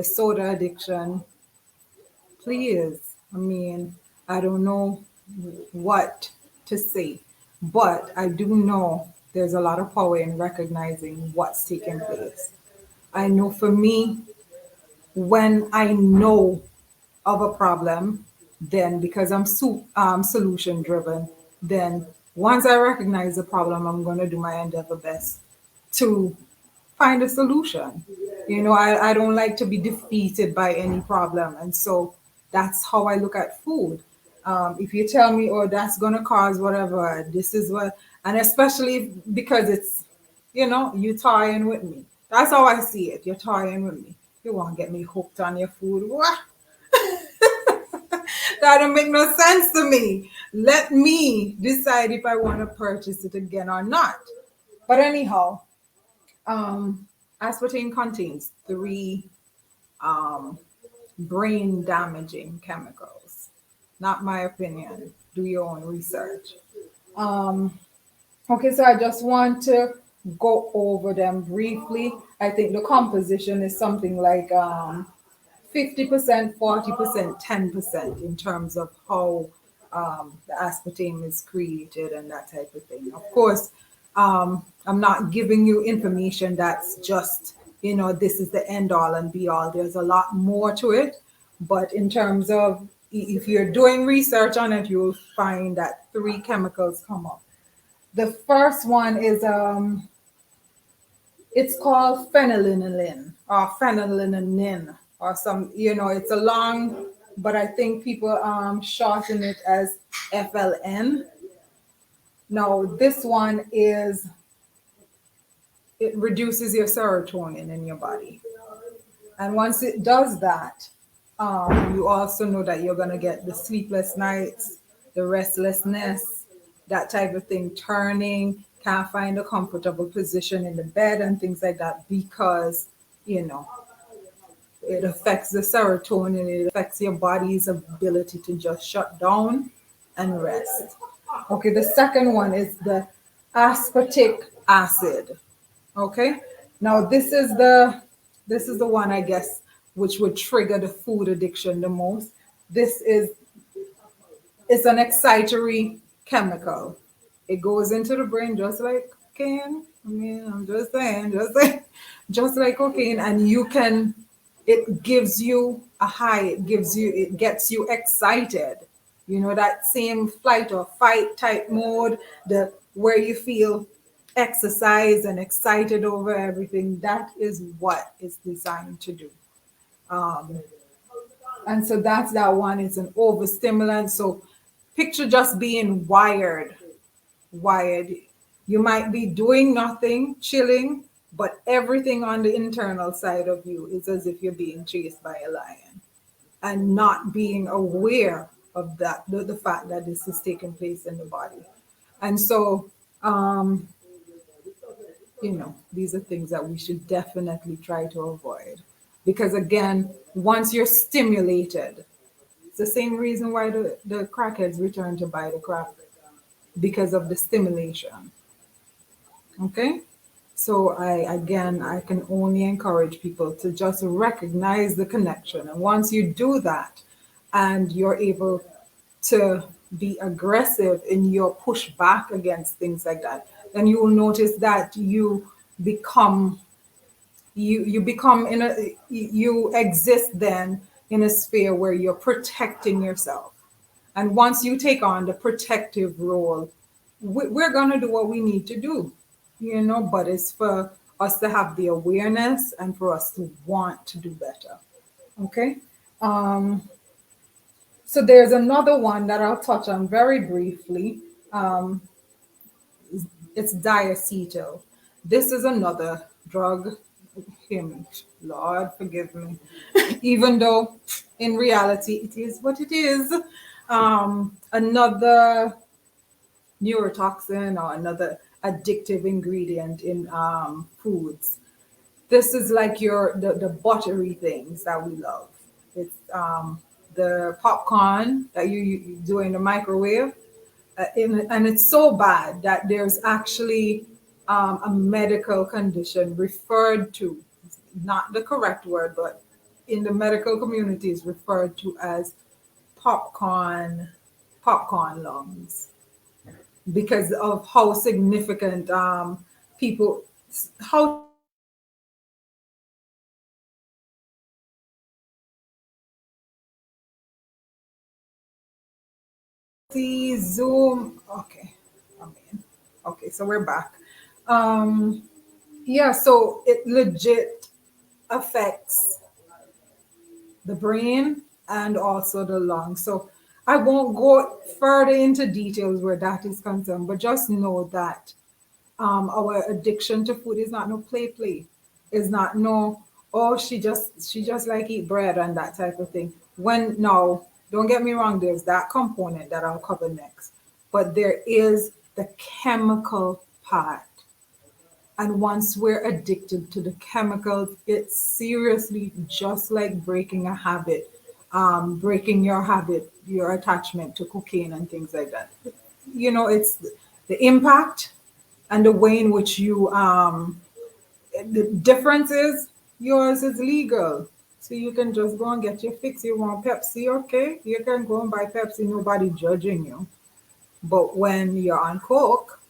soda addiction, please, I mean, I don't know what to say, but I do know there's a lot of power in recognizing what's taking place. I know for me, when I know of a problem, then because I'm solution driven, then once I recognize the problem, I'm going to do my endeavor best to find a solution. I don't like to be defeated by any problem. And so that's how I look at food. If you tell me, oh, that's going to cause whatever, this is what, and especially because it's, you toying with me. That's how I see it. You're toying with me. You want to get me hooked on your food. What? That don't make no sense to me. Let me decide if I want to purchase it again or not. But anyhow, aspartame contains 3 brain damaging chemicals. Not my opinion. Do your own research. Okay, so I just want to go over them briefly. I think the composition is something like 50%, 40%, 10% in terms of how the aspartame is created and that type of thing. Of course, I'm not giving you information that's just, this is the end all and be all. There's a lot more to it. But in terms of, if you're doing research on it, you'll find that 3 chemicals come up. The first one is, it's called phenylenoline or phenylenoline or some, it's a long, but I think people shorten it as FLN. Now, this one it reduces your serotonin in your body. And once it does that, you also know that you're going to get the sleepless nights, the restlessness, that type of thing, turning, can't find a comfortable position in the bed and things like that because, it affects the serotonin, it affects your body's ability to just shut down and rest. Okay, the second one is the aspartic acid. Okay, now this is the one, I guess, which would trigger the food addiction the most. It's an excitatory chemical. It goes into the brain just like cocaine. I mean, I'm just saying, just like cocaine, and it gives you a high, it gets you excited. That same flight or fight type mode, where you feel exercise and excited over everything. That is what it's designed to do. Um, and so that's that one. It's an overstimulant. So picture just being wired. You might be doing nothing, chilling, but everything on the internal side of you is as if you're being chased by a lion and not being aware of that, the fact that this is taking place in the body. And so, um, these are things that we should definitely try to avoid. Because again, once you're stimulated, it's the same reason why the crackheads return to buy the crack because of the stimulation. Okay? So I can only encourage people to just recognize the connection. And once you do that and you're able to be aggressive in your pushback against things like that, then you will notice that become you become in a you exist then in a sphere where you're protecting yourself. And once you take on the protective role, we're going to do what we need to do, but it's for us to have the awareness and for us to want to do better. Okay. Um, so there's another one that I'll touch on very briefly. Um, it's diacetyl. This is another drug. Hear me, Lord, forgive me. Even though in reality it is what it is. Another neurotoxin or another addictive ingredient in foods. This is like the buttery things that we love. It's the popcorn that you do in the microwave. And it's so bad that there's actually a medical condition referred to, not the correct word, but in the medical community is referred to as popcorn lungs, because of how significant people how see Zoom. Okay, I mean, okay, so we're back. Um, yeah, so it legit affects the brain and also the lungs. So I won't go further into details where that is concerned, but just know that our addiction to food is not no play. It's not no, oh, she just like eat bread and that type of thing. When no, don't get me wrong, there's that component that I'll cover next. But there is the chemical part. And once we're addicted to the chemicals, it's seriously just like breaking a habit, breaking your habit, your attachment to cocaine and things like that. It's the impact and the way in which the difference is yours is legal. So you can just go and get your fix. You want Pepsi, okay? You can go and buy Pepsi, nobody judging you. But when you're on Coke,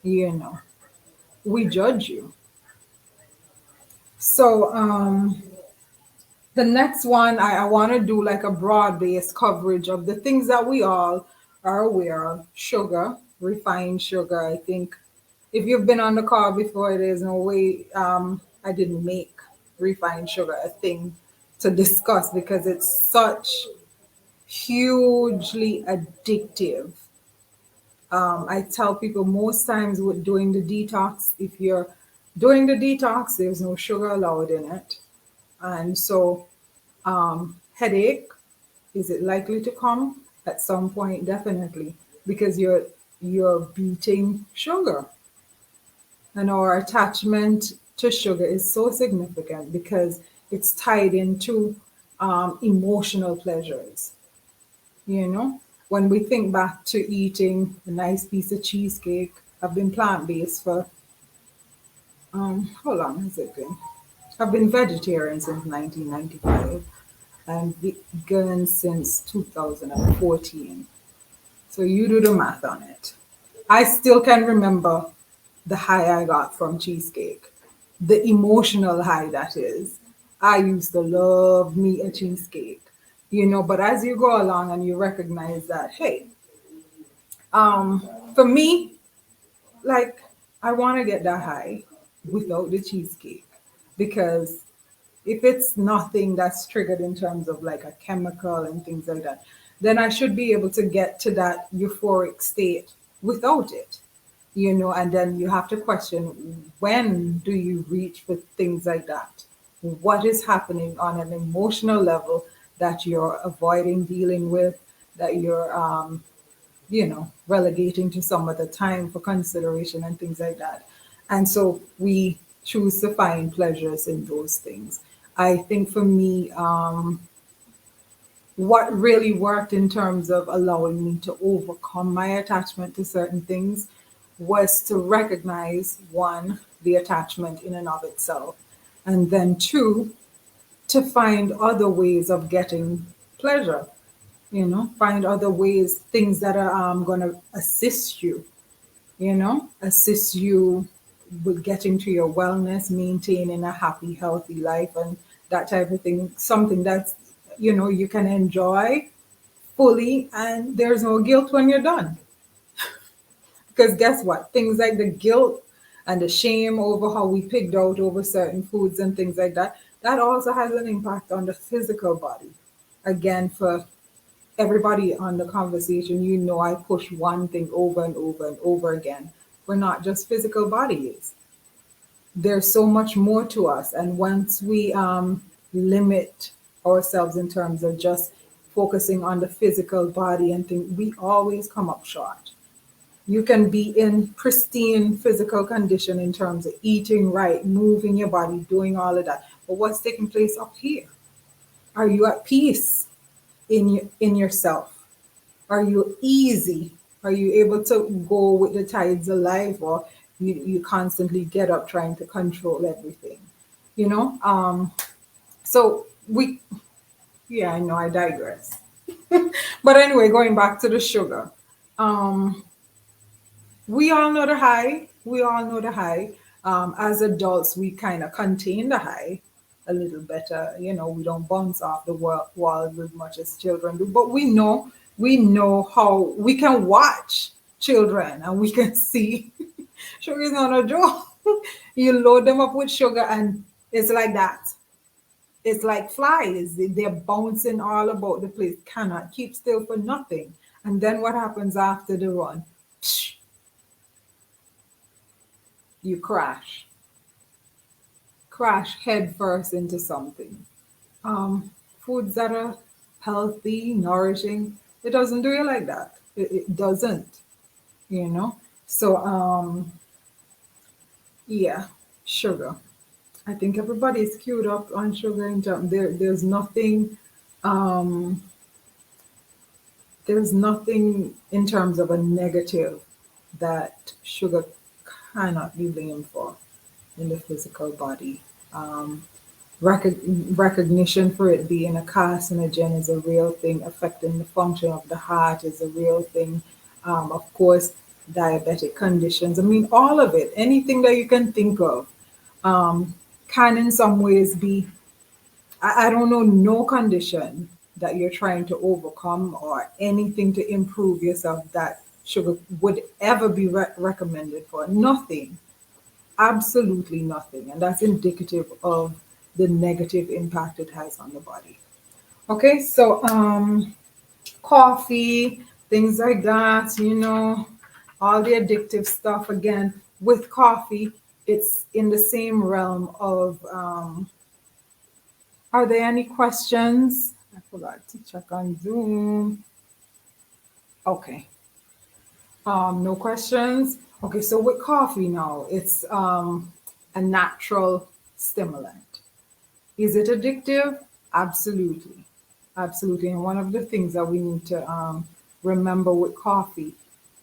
you know, we judge you. So the next one, I want to do like a broad-based coverage of the things that we all are aware of. Sugar, refined sugar. I think if you've been on the call before, there's no way I didn't make refined sugar a thing to discuss because it's such hugely addictive. I tell people most times with doing the detox, if you're doing the detox, there's no sugar allowed in it. And so headache, is it likely to come at some point? Definitely, because you're beating sugar. And our attachment to sugar is so significant because it's tied into emotional pleasures. When we think back to eating a nice piece of cheesecake, I've been plant-based for how long has it been? I've been vegetarian since 1995 and vegan since 2014. So you do the math on it. I still can remember the high I got from cheesecake, the emotional high that is. I used to love me a cheesecake, but as you go along and you recognize that, hey, for me, like I want to get that high without the cheesecake, because if it's nothing that's triggered in terms of like a chemical and things like that, then I should be able to get to that euphoric state without it, and then you have to question, when do you reach for things like that? What is happening on an emotional level that you're avoiding dealing with, that you're relegating to some other time for consideration and things like that. And so we choose to find pleasures in those things. I think for me, what really worked in terms of allowing me to overcome my attachment to certain things was to recognize, one, the attachment in and of itself, and then two, to find other ways of getting pleasure. Find other ways, things that are going to assist you, assist you with getting to your wellness, maintaining a happy, healthy life, and that type of thing. Something that's, you can enjoy fully, and there's no guilt when you're done. Because guess what? Things like the guilt and the shame over how we picked out over certain foods and things like that, that also has an impact on the physical body. Again, for everybody on the conversation, I push one thing over and over and over again. We're not just physical bodies. There's so much more to us. And once we limit ourselves in terms of just focusing on the physical body and things, we always come up short. You can be in pristine physical condition in terms of eating right, moving your body, doing all of that. But what's taking place up here? Are you at peace in yourself? Are you easy? Are you able to go with the tides of life, or you constantly get up trying to control everything? So yeah, I know I digress. But anyway, going back to the sugar. We all know the high. We all know the high. As adults, we kind of contain the high a little better. We don't bounce off the walls as much as children do. But we know how we can watch children, and we can see sugar is not a joke. You load them up with sugar, and it's like that. It's like flies. They're bouncing all about the place. Cannot keep still for nothing. And then what happens after the run? Psh, you crash head first into something. Foods that are healthy, nourishing, it doesn't do you like that. It doesn't, you know. So yeah, sugar. I think everybody's queued up on sugar in terms. Um, there's nothing in terms of a negative that sugar cannot be blamed for in the physical body. Um, Recognition for it being a carcinogen is a real thing. Affecting the function of the heart is a real thing. Of course, diabetic conditions. I mean, all of it. Anything that you can think of can, in some ways, be. I don't know no condition that you're trying to overcome or anything to improve yourself that sugar would ever be recommended for. Nothing. Absolutely nothing. And that's indicative of the negative impact it has on the body. Okay, so coffee, things like that, all the addictive stuff. Again, with coffee, it's in the same realm of are there any questions? I forgot to check on Zoom. Okay. No questions. Okay, so with coffee now, it's a natural stimulant. Is it addictive? Absolutely. Absolutely. And one of the things that we need to remember with coffee,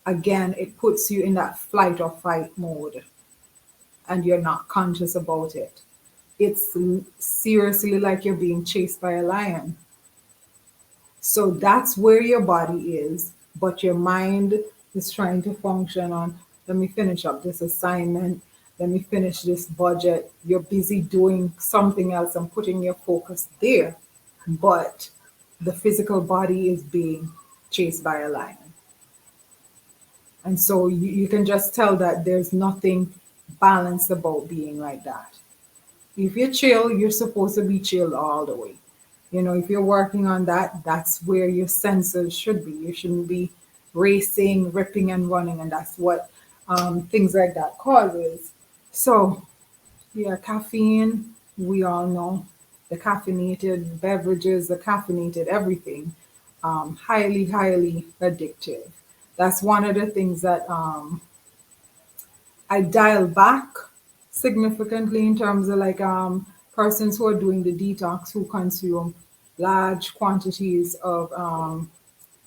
again, it puts you in that flight or fight mode, and you're not conscious about it. It's seriously like you're being chased by a lion. So that's where your body is, but your mind is trying to function on, let me finish up this assignment, let me finish this budget. You're busy doing something else and putting your focus there, but the physical body is being chased by a lion. And so you can just tell that there's nothing balanced about being like that. If you're chill, you're supposed to be chill all the way. If you're working on that, that's where your senses should be. You shouldn't be racing, ripping, and running, and that's what things like that causes. So, yeah, caffeine, we all know the caffeinated beverages, the caffeinated everything, highly, highly addictive. That's one of the things that I dial back significantly in terms of like persons who are doing the detox who consume large quantities of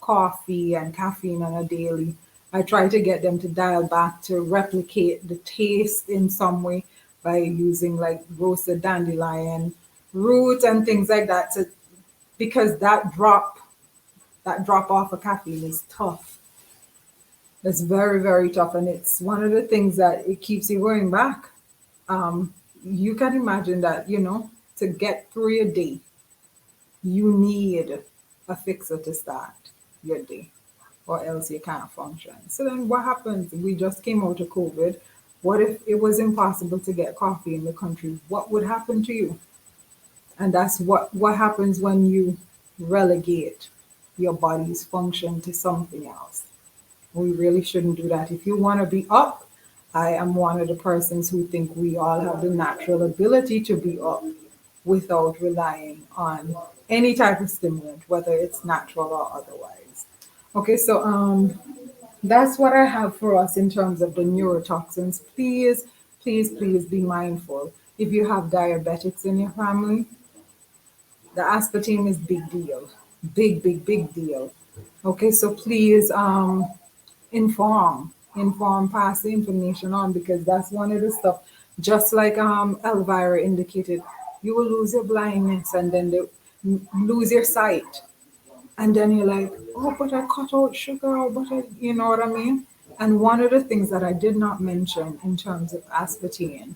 coffee and caffeine on a daily. I try to get them to dial back to replicate the taste in some way by using like roasted dandelion root and things like that. Because that drop off of caffeine is tough. It's very, very tough, and it's one of the things that it keeps you going back. You can imagine that, to get through your day, you need a fixer to start your day, or else you can't function. So then what happens? We just came out of COVID. What if it was impossible to get coffee in the country? What would happen to you? And that's what happens when you relegate your body's function to something else. We really shouldn't do that. If you want to be up, I am one of the persons who think we all have the natural ability to be up without relying on any type of stimulant, whether it's natural or otherwise. Okay, so that's what I have for us in terms of the neurotoxins. Please, please, please be mindful. If you have diabetics in your family, the aspartame is big deal. Big, big, big deal. Okay, so please inform, pass the information on, because that's one of the stuff. Just like Elvira indicated, you will lose your blindness and then lose your sight, and then you're like, oh, but I cut out sugar, but you know what I mean. And one of the things that I did not mention in terms of aspartame,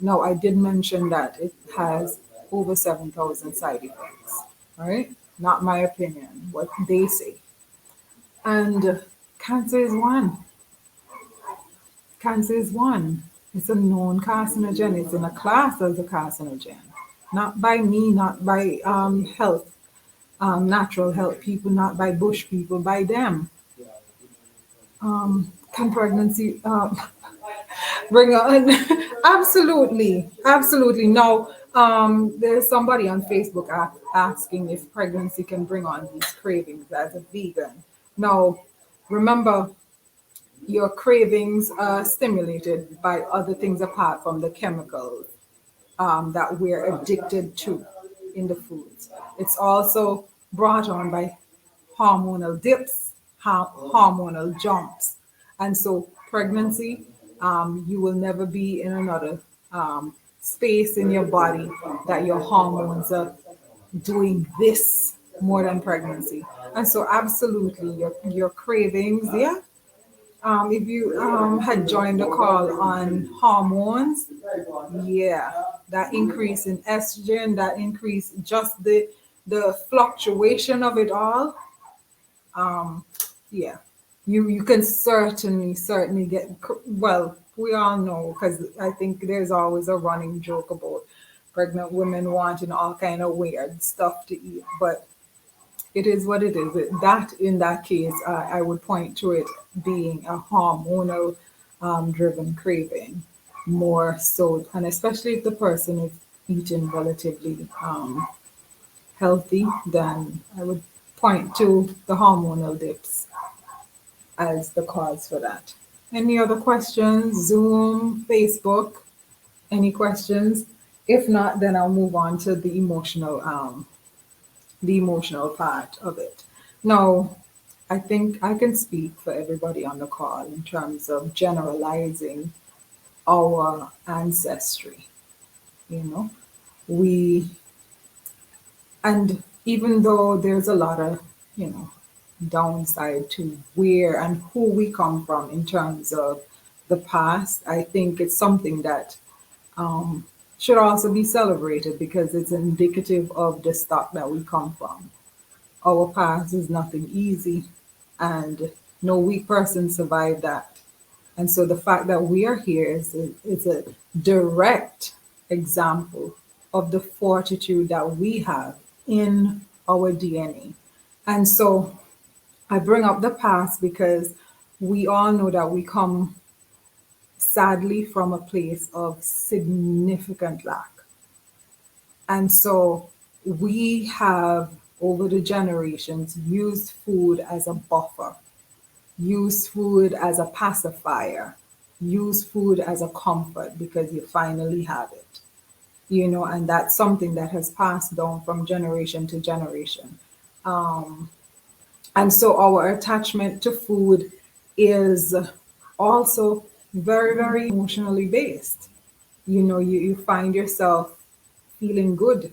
no, I did mention that it has over 7,000 side effects. All right, not my opinion, what they say. And cancer is one. Cancer is one. It's a known carcinogen. It's in a class as a carcinogen. Not by me, not by health, natural health people, not by bush people, by them. Can pregnancy bring on? Absolutely, absolutely. No, there's somebody on Facebook asking if pregnancy can bring on these cravings as a vegan. No, remember, your cravings are stimulated by other things apart from the chemicals that we're addicted to in the foods. It's also brought on by hormonal dips, hormonal jumps. And so, pregnancy, you will never be in another space in your body that your hormones are doing this more than pregnancy. And so, absolutely, your cravings, yeah. If you had joined the call on hormones, yeah, that increase in estrogen, that increase, just the fluctuation of it all, yeah, you can certainly get, well, we all know, because I think there's always a running joke about pregnant women wanting all kind of weird stuff to eat, but it is what it is. That in that case, I would point to it being a hormonal driven craving more so, and especially if the person is eating relatively healthy, then I would point to the hormonal dips as the cause for that. Any other questions? Zoom, Facebook, any questions? If not, then I'll move on to the emotional part of it. Now, I think I can speak for everybody on the call in terms of generalizing our ancestry. You know, we, and even though there's a lot of, downside to where and who we come from in terms of the past, I think it's something that should also be celebrated because it's indicative of the stock that we come from. Our past is nothing easy, and No weak person survived that. And so the fact that we are here is a direct example of the fortitude that we have in our DNA. And so I bring up the past because we all know that we come sadly from a place of significant lack. And so we have, over the generations, used food as a buffer, used food as a pacifier, used food as a comfort because you finally have it. And that's something that has passed down from generation to generation. Um, and so our attachment to food is also very, very emotionally based. You find yourself feeling good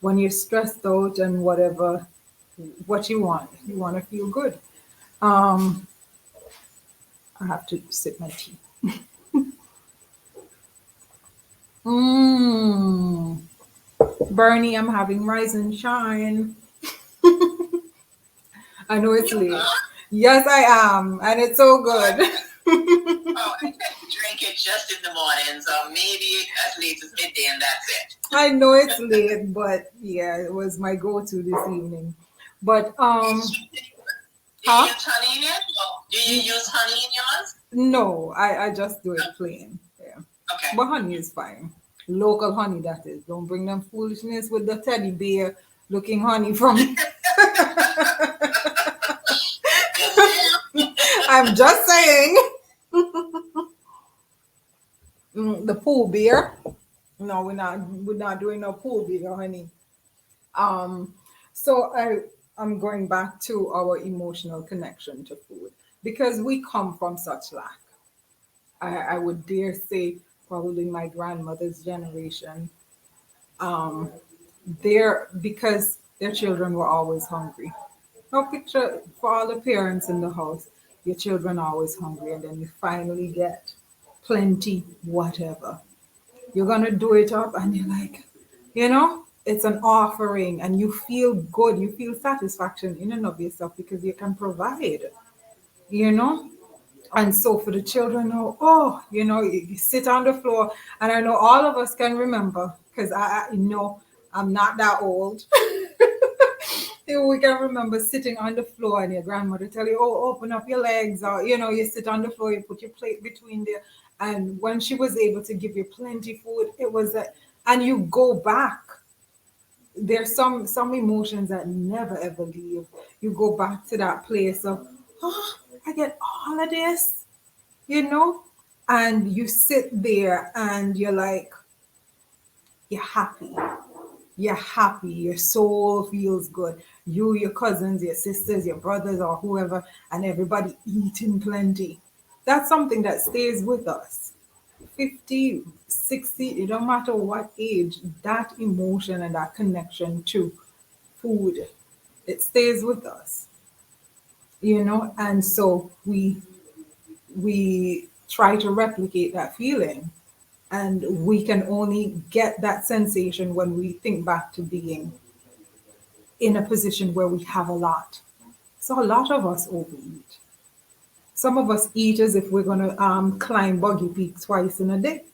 when you're stressed out and whatever, what you want to feel good. um I have to sip my tea. mm. Bernie, I'm having rise and shine. I know it's You late. are? Yes, I am, and it's so good. Oh, I drink it just in the morning, so maybe as late as midday, and that's it. I know it's late, but yeah, it was my go-to this evening. But Do you huh? use honey in it? Oh, do you use honey in yours? No, I just do it plain. Yeah. Okay. But honey is fine. Local honey, that is. Don't bring them foolishness with the teddy bear looking honey from. I'm just saying. The pool beer. No, we're not doing no pool beer, honey. Um, so I'm going back to our emotional connection to food because we come from such lack. I would dare say probably my grandmother's generation. Um, because their children were always hungry. Now picture for all the parents in the house, your children are always hungry, and then you finally get plenty, whatever. You're gonna do it up, and you're like, it's an offering, and you feel good, you feel satisfaction in and of yourself because you can provide, you know. And so for the children, you sit on the floor, and I know all of us can remember because I know I'm not that old. We can remember sitting on the floor and your grandmother tell you, "Oh, open up your legs," or you sit on the floor, you put your plate between there, and when she was able to give you plenty food, it was that, and you go back. There's some emotions that never ever leave. You go back to that place of, oh, I get all of this, you know, and you sit there and you're like, you're happy. You're happy. Your soul feels good. You, your cousins, your sisters, your brothers, or whoever, and everybody eating plenty. That's something that stays with us. 50, 60, it don't matter what age, that emotion and that connection to food, it stays with us, and so we try to replicate that feeling, and we can only get that sensation when we think back to being in a position where we have a lot. So a lot of us overeat. Some of us eat as if we're going to climb Buggy Peak twice in a day.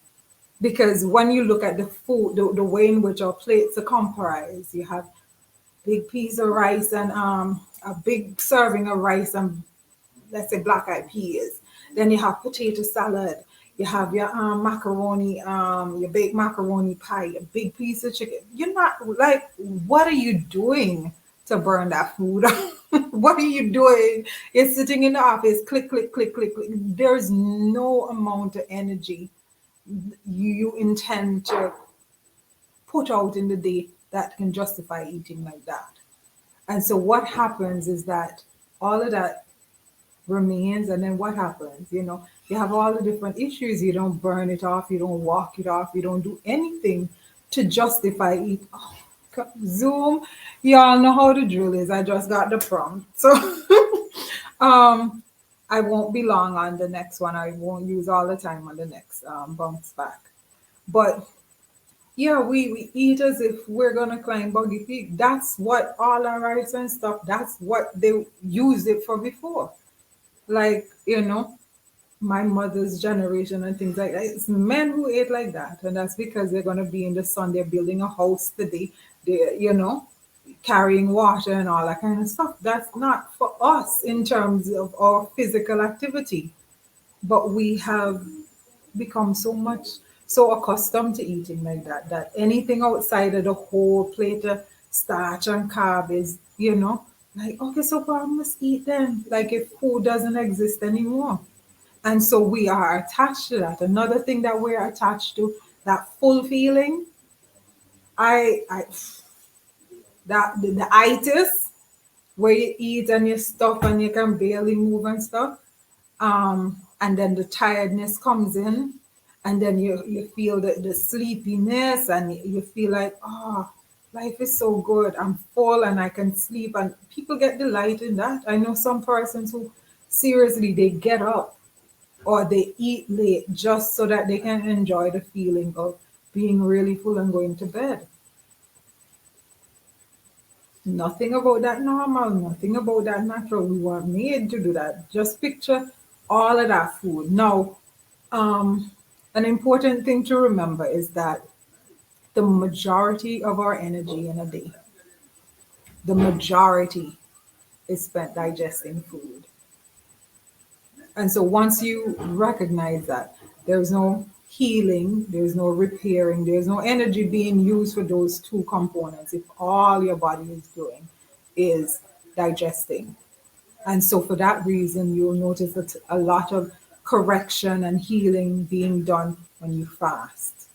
Because when you look at the food, the way in which our plates are comprised, you have big piece of rice and a big serving of rice and, let's say, black eyed peas. Then you have potato salad. You have your macaroni, your baked macaroni pie, a big piece of chicken. You're not like, what are you doing to burn that food? What are you doing? You're sitting in the office, click, click, click, click, click. There's no amount of energy you intend to put out in the day that can justify eating like that. And so what happens is that all of that remains, and then what happens? You have all the different issues. You don't burn it off, you don't walk it off, you don't do anything to justify it. Oh, Zoom, y'all know how the drill is. I just got the prompt. So I won't be long on the next one. I won't use all the time on the next bounce back. But yeah, we eat as if we're gonna climb Buggy Peak. That's what all our rice and stuff, that's what they used it for before. like, my mother's generation and things like that. It's men who ate like that, and that's because they're going to be in the sun. They're building a house today. They're carrying water and all that kind of stuff. That's not for us in terms of our physical activity. But we have become so accustomed to eating like that, that anything outside of the whole plate of starch and carb is, like, okay, so I must eat then. Like if food doesn't exist anymore. And so we are attached to that. Another thing that we're attached to, that full feeling, I that the itis, where you eat and you stuff and you can barely move and stuff. And then the tiredness comes in, and then you feel the sleepiness, and you feel like, oh, life is so good. I'm full and I can sleep. And people get delight in that. I know some persons who seriously they get up or they eat late just so that they can enjoy the feeling of being really full and going to bed. Nothing about that normal, nothing about that natural. We weren't made to do that. Just picture all of that food. Now, an important thing to remember is that the majority of our energy in a day, the majority is spent digesting food. And so once you recognize that, there's no healing, there's no repairing, there's no energy being used for those two components if all your body is doing is digesting. And so for that reason, you'll notice that a lot of correction and healing being done when you fast,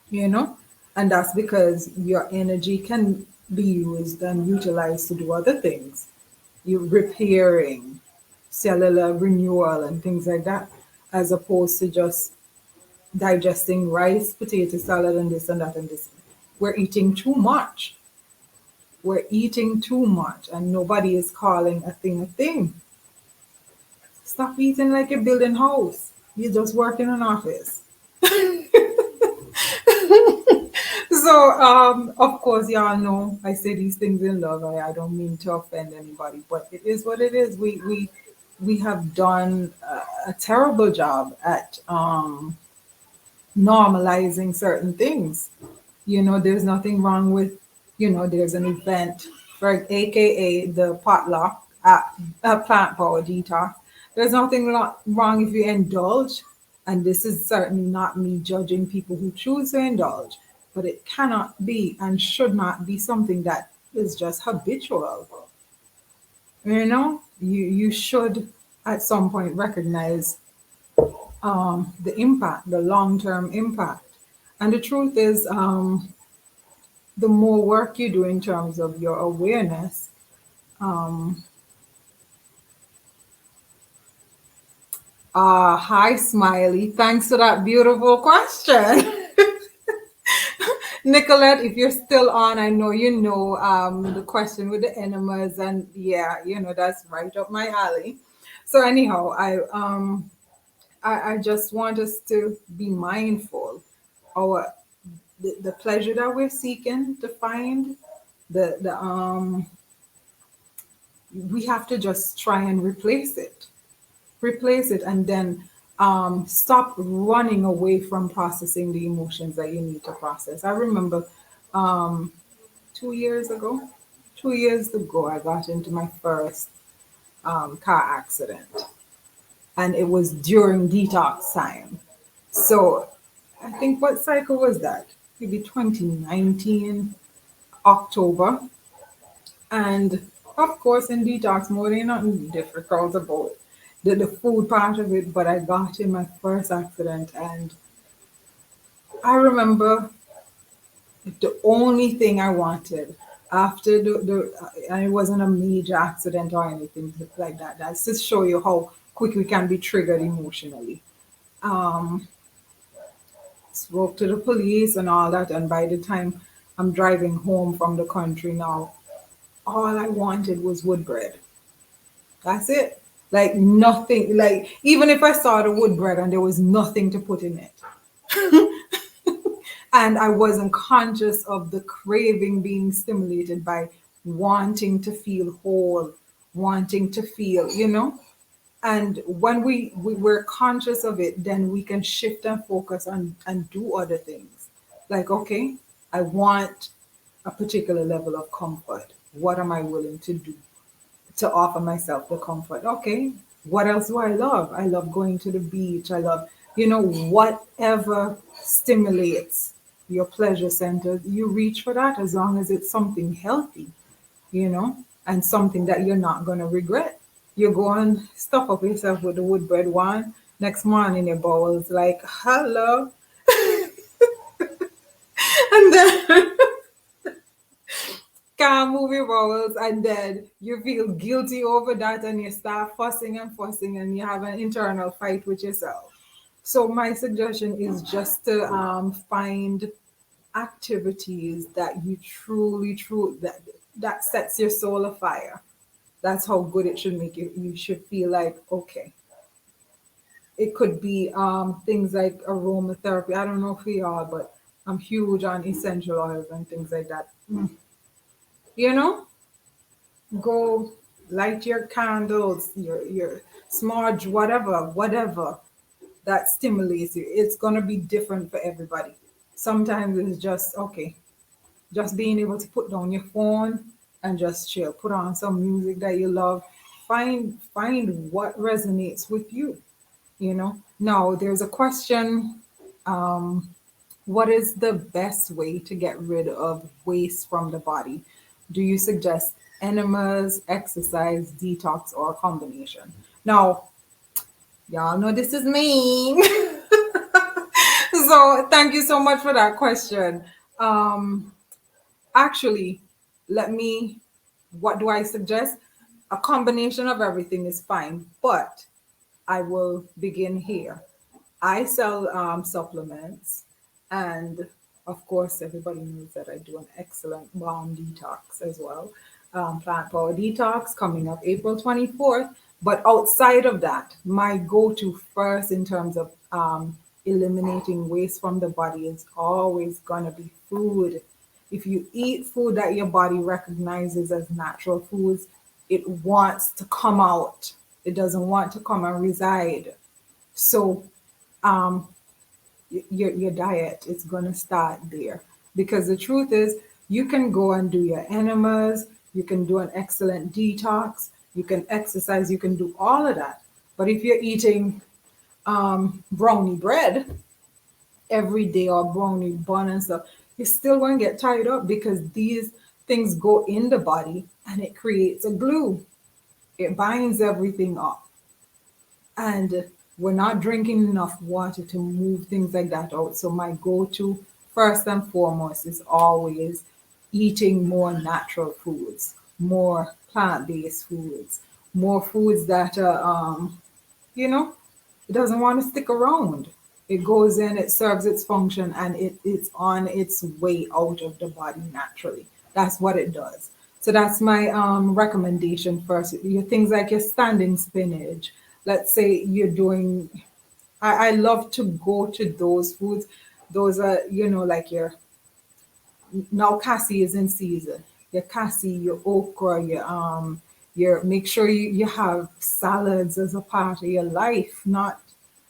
you know? And that's because your energy can be used and utilized to do other things. You're repairing, cellular renewal, and things like that, as opposed to just digesting rice, potato salad, and this and that and this. We're eating too much. We're eating too much, and nobody is calling a thing a thing. Stop eating like you're building a house. You're just working in an office. So, of course, y'all know I say these things in love. I don't mean to offend anybody, but it is what it is. We have done a terrible job at normalizing certain things. There's nothing wrong with, there's an event for AKA the potluck at Plant Power Detox. There's nothing wrong if you indulge, and this is certainly not me judging people who choose to indulge, but it cannot be and should not be something that is just habitual. You should at some point recognize the impact, the long-term impact. And the truth is, the more work you do in terms of your awareness, hi, Smiley. Thanks for that beautiful question. Nicolette, if you're still on, I know the question with the enemas, and yeah, that's right up my alley. So anyhow, I just want us to be mindful our the pleasure that we're seeking to find, the we have to just try and replace it, and then stop running away from processing the emotions that you need to process. I remember 2 years ago, 2 years ago, I got into my first car accident, and it was during detox time. So I think, what cycle was that? Maybe 2019 October. And of course, in detox mode, ain't nothing difficult about the food part of it. But I got in my first accident, and I remember the only thing I wanted after and it wasn't a major accident or anything like that. That's to show you how quick we can be triggered emotionally. Um, Spoke to the police and all that, and by the time I'm driving home from the country now, all I wanted was wood bread. That's it. Like nothing, like even if I saw the wood bread and there was nothing to put in it. And I wasn't conscious of the craving being stimulated by wanting to feel whole, wanting to feel, and when we're conscious of it, then we can shift and focus on and do other things. Like, okay, I want a particular level of comfort. What am I willing to do to offer myself the comfort? Okay, what else do I love? I love going to the beach. I love, whatever stimulates your pleasure center, you reach for that, as long as it's something healthy, and something that you're not going to regret. You go and stuff up yourself with the wood bread one. Next morning, your bowel's like, hello. And then can't move your bowels, and then you feel guilty over that, and you start fussing and fussing, and you have an internal fight with yourself. So my suggestion is just to find activities that you truly that sets your soul afire. That's how good it should make you. You should feel like, okay. It could be things like aromatherapy. I don't know if we are, but I'm huge on essential oils and things like that. You know, go light your candles, your smudge, whatever that stimulates you. It's gonna be different for everybody. Sometimes it's just okay, just being able to put down your phone and just chill. Put on some music that you love. Find what resonates with you. Now there's a question. What is the best way to get rid of waste from the body? Do you suggest enemas, exercise, detox, or a combination? Now, y'all know this is me. So thank you so much for that question. Actually, what do I suggest? A combination of everything is fine, but I will begin here. I sell supplements, and of course, everybody knows that I do an excellent bomb detox as well. Plant Power Detox coming up April 24th. But outside of that, my go to first in terms of eliminating waste from the body is always going to be food. If you eat food that your body recognizes as natural foods, it wants to come out. It doesn't want to come and reside. So, um, your diet is going to start there, because the truth is you can go and do your enemas, you can do an excellent detox, you can exercise, you can do all of that. But if you're eating brownie bread every day, or brownie bun and stuff, you're still going to get tied up, because these things go in the body and it creates a glue. It binds everything up, and we're not drinking enough water to move things like that out. So my go-to first and foremost is always eating more natural foods, more plant-based foods, more foods that are it doesn't want to stick around. It goes in, it serves its function, and it's on its way out of the body naturally. That's what it does. So that's my recommendation first. Your things like your standing spinach. Let's say you're doing, I love to go to those foods. Those are, like now cassie is in season. Your cassie, your okra, your make sure you have salads as a part of your life. Not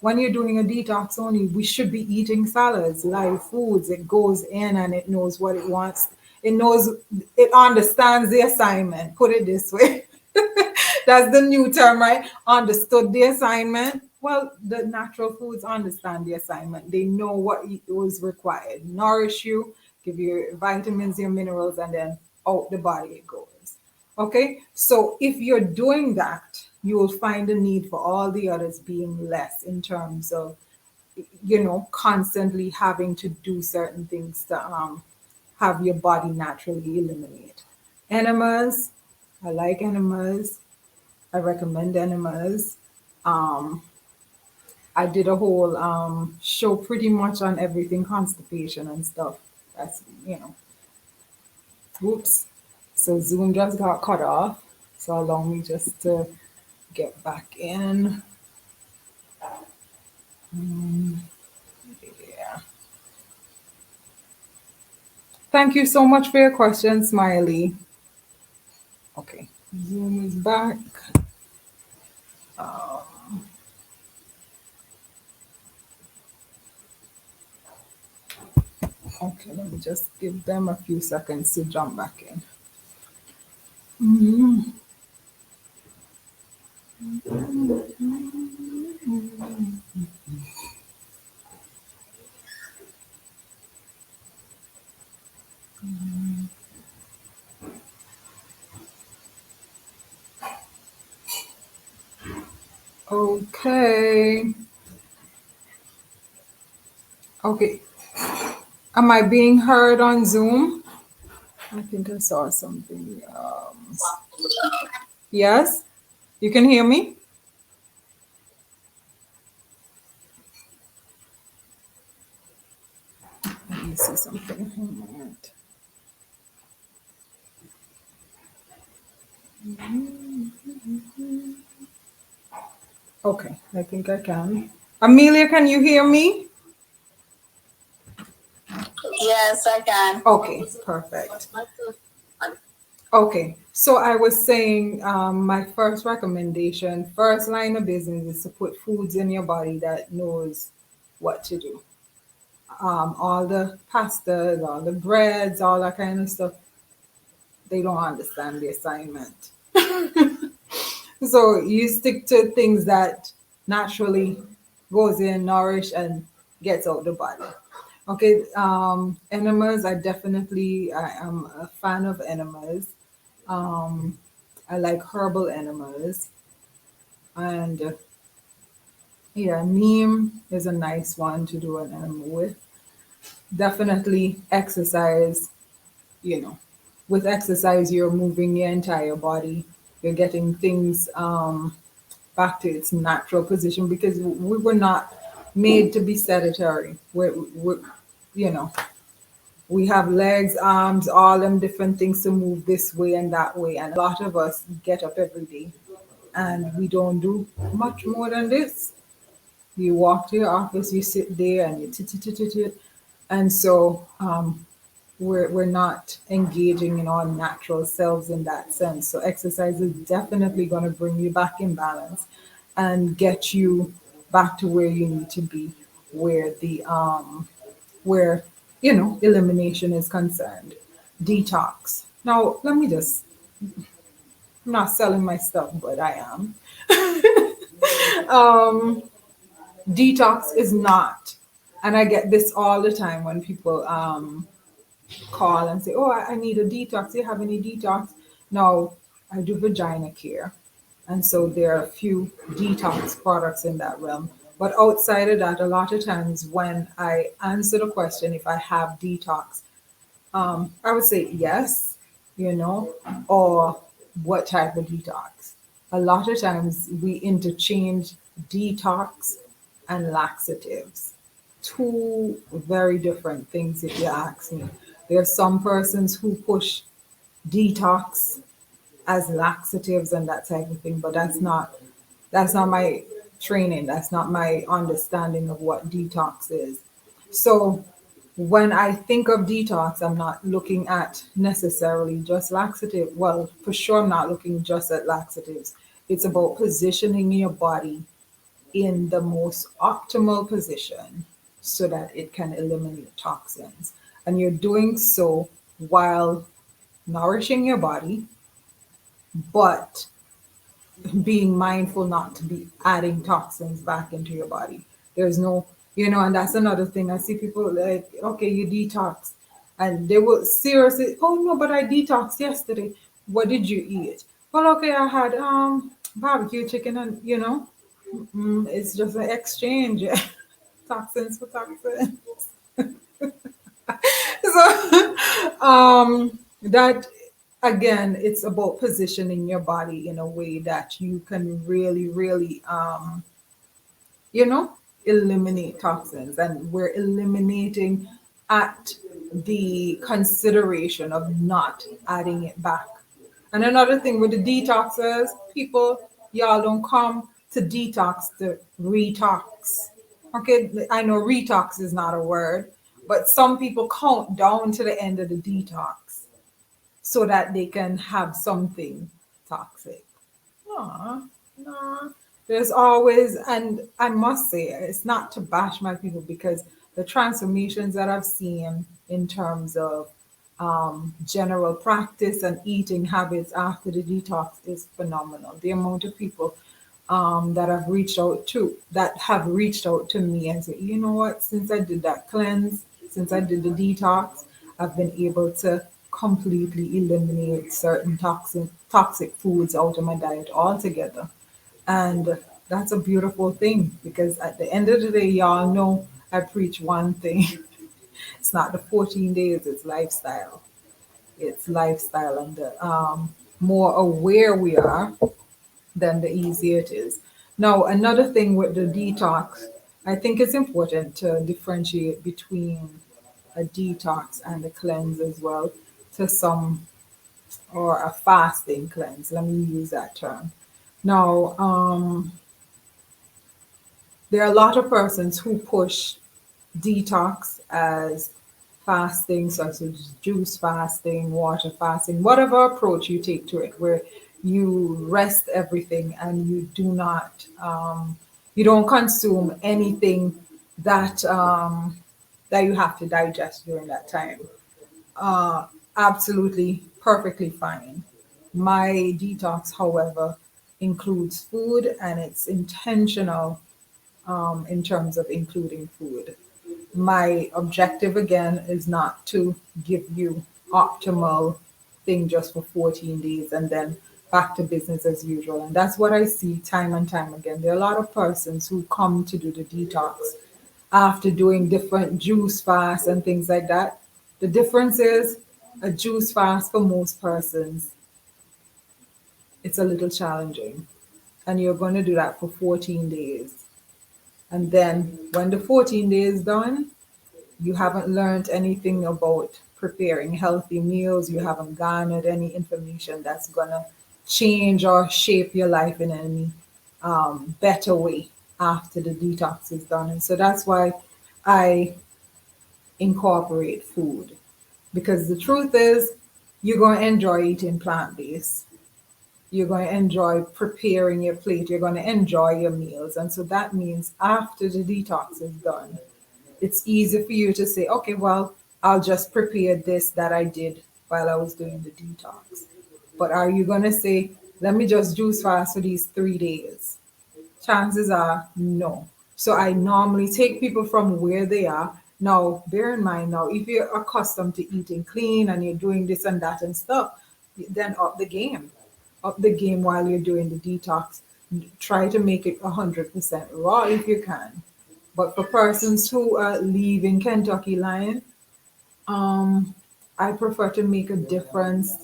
when you're doing a detox only, we should be eating salads, live foods. It goes in and it knows what it wants. It knows, it understands the assignment. Put it this way. That's the new term, right? Understood the assignment. Well, the natural foods understand the assignment. They know what was required. Nourish you, give you your vitamins, your minerals, and then out the body it goes. Okay? So if you're doing that, you will find the need for all the others being less, in terms of, constantly having to do certain things to have your body naturally eliminate. Enemas, I like enemas. I recommend enemas. Um, I did a whole show pretty much on everything constipation and stuff. That's, whoops. So Zoom just got cut off. So allow me just to get back in. Yeah. Thank you so much for your question, Smiley. Okay. Zoom is back. Um, okay, let me just give them a few seconds to jump back in. Mhm. Okay. Okay. Am I being heard on Zoom? I think I saw something. Yes? You can hear me? Let me see something. One moment. Okay, I think I can. Amelia, can you hear me? Yes, I can. Okay, perfect. Okay, so I was saying my first recommendation, first line of business is to put foods in your body that knows what to do. All the pastas, all the breads, all that kind of stuff, they don't understand the assignment. So you stick to things that naturally goes in, nourish, and gets out the body. Okay, enemas, I am a fan of enemas. Um, I like herbal enemas. And yeah, neem is a nice one to do an enema with. Definitely exercise, you know. With exercise, you're moving your entire body. You're getting things back to its natural position because we were not made to be sedentary. We're you know, we have legs, arms, all them different things to move this way and that way. And a lot of us get up every day and we don't do much more than this. You walk to your office, you sit there and you tit. And so we're not engaging in our natural selves in that sense. So exercise is definitely going to bring you back in balance and get you back to where you need to be, where where elimination is concerned. Detox. Now let me just, I'm not selling my stuff, but I am. um Detox is not, and I get this all the time when people call and say, "Oh, I need a detox. Do you have any detox?" No, I do vagina care, and so there are a few detox products in that realm. But outside of that, a lot of times when I answer the question if I have detox, I would say yes, or what type of detox. A lot of times we interchange detox and laxatives. Two very different things, if you ask me. There are some persons who push detox as laxatives and that type of thing, but that's not my training. That's not my understanding of what detox is. So when I think of detox, I'm not looking at necessarily just laxative. Well, for sure, I'm not looking just at laxatives. It's about positioning your body in the most optimal position so that it can eliminate toxins. And you're doing so while nourishing your body, but being mindful not to be adding toxins back into your body. There's no, and that's another thing. I see people like, okay, you detox. And they will seriously, oh no, but I detoxed yesterday. What did you eat? Well, okay, I had barbecue chicken and, it's just an exchange. Toxins for toxins. So that again, it's about positioning your body in a way that you can really, really you know eliminate toxins, and we're eliminating at the consideration of not adding it back. And another thing with the detoxes, people, y'all don't come to detox to retox. Okay, I know retox is not a word, but some people count down to the end of the detox so that they can have something. toxic. Aw, no. There's always, and I must say, it's not to bash my people because the transformations that I've seen in terms of general practice and eating habits after the detox is phenomenal. The amount of people that have reached out to me and say, you know what, since I did that cleanse, since I did the detox, I've been able to completely eliminate certain toxic foods out of my diet altogether. And that's a beautiful thing because at the end of the day, y'all know I preach one thing. It's not the 14 days, it's lifestyle. It's lifestyle. And the more aware we are, then the easier it is. Now, another thing with the detox, I think it's important to differentiate between a detox and a cleanse as well, to some, or a fasting cleanse. Let me use that term. Now, there are a lot of persons who push detox as fasting, such as juice fasting, water fasting, whatever approach you take to it, where you rest everything and you do not, you don't consume anything that you have to digest during that time. Absolutely, perfectly fine. My detox, however, includes food and it's intentional in terms of including food. My objective again is not to give you optimal thing just for 14 days and then back to business as usual. And that's what I see time and time again. There are a lot of persons who come to do the detox after doing different juice fasts and things like that. The difference is a juice fast for most persons, it's a little challenging. And you're going to do that for 14 days. And then when the 14 days done, you haven't learned anything about preparing healthy meals, you haven't garnered any information that's going to change or shape your life in any better way after the detox is done. And so that's why I incorporate food. Because the truth is, you're going to enjoy eating plant based. You're going to enjoy preparing your plate. You're going to enjoy your meals. And so that means after the detox is done, it's easy for you to say, okay, well, I'll just prepare this that I did while I was doing the detox. But are you going to say, let me just juice fast for these 3 days? Chances are no. So I normally take people from where they are. Now, bear in mind, now, if you're accustomed to eating clean and you're doing this and that and stuff, then up the game. Up the game while you're doing the detox. Try to make it 100% raw if you can. But for persons who are leaving Kentucky line, I prefer to make a difference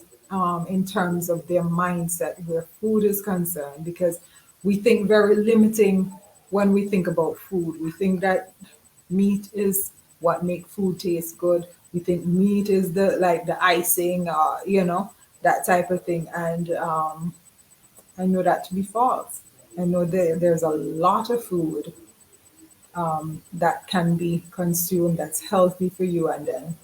in terms of their mindset where food is concerned, because we think very limiting when we think about food. We think that meat is what make food taste good. We think meat is the like the icing, that type of thing. And I know that to be false. I know there's a lot of food that can be consumed that's healthy for you, and then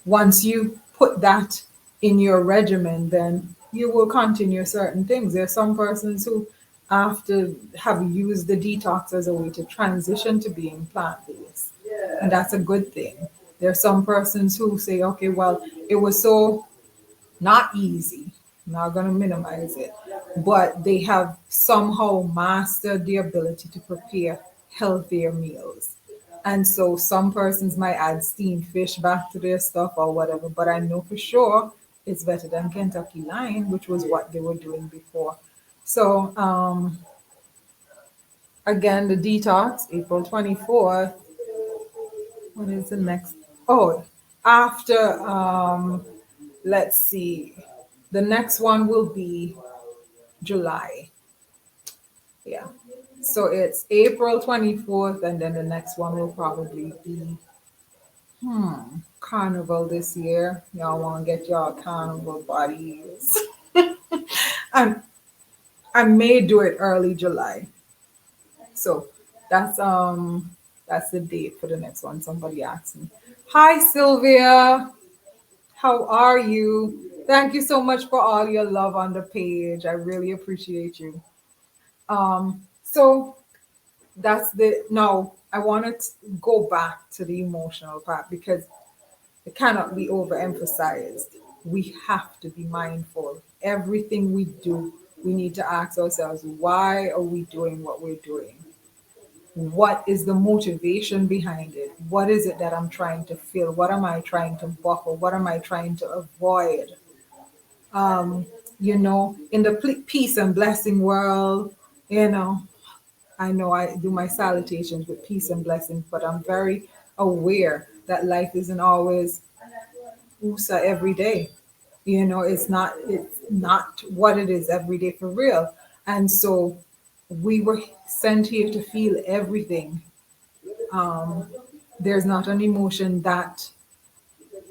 once you put that in your regimen, then you will continue certain things. There are some persons who, after have used the detox as a way to transition to being plant-based, and that's a good thing. There are some persons who say, okay, well, it was so not easy. I'm not going to minimize it, but they have somehow mastered the ability to prepare healthier meals. And so some persons might add steamed fish back to their stuff or whatever, but I know for sure it's better than Kentucky Line, which was what they were doing before. So again, the detox, April 24th. What is the next? Oh, after, let's see, the next one will be July. Yeah. So it's April 24th, and then the next one will probably be Carnival this year. Y'all want to get y'all Carnival bodies. and I may do it early July. So that's the date for the next one. Somebody asked me. Hi Sylvia, how are you? Thank you so much for all your love on the page. I really appreciate you. So that's the now I want to go back to the emotional part because it cannot be overemphasized. We have to be mindful. Everything we do, we need to ask ourselves, why are we doing what we're doing? What is the motivation behind it? What is it that I'm trying to feel? What am I trying to buffer? What am I trying to avoid? Um, in the peace and blessing world, you know, I know I do my salutations with peace and blessings, but I'm very aware that life isn't always USA every day. It's not what it is every day for real. And so we were sent here to feel everything. Um, there's not an emotion that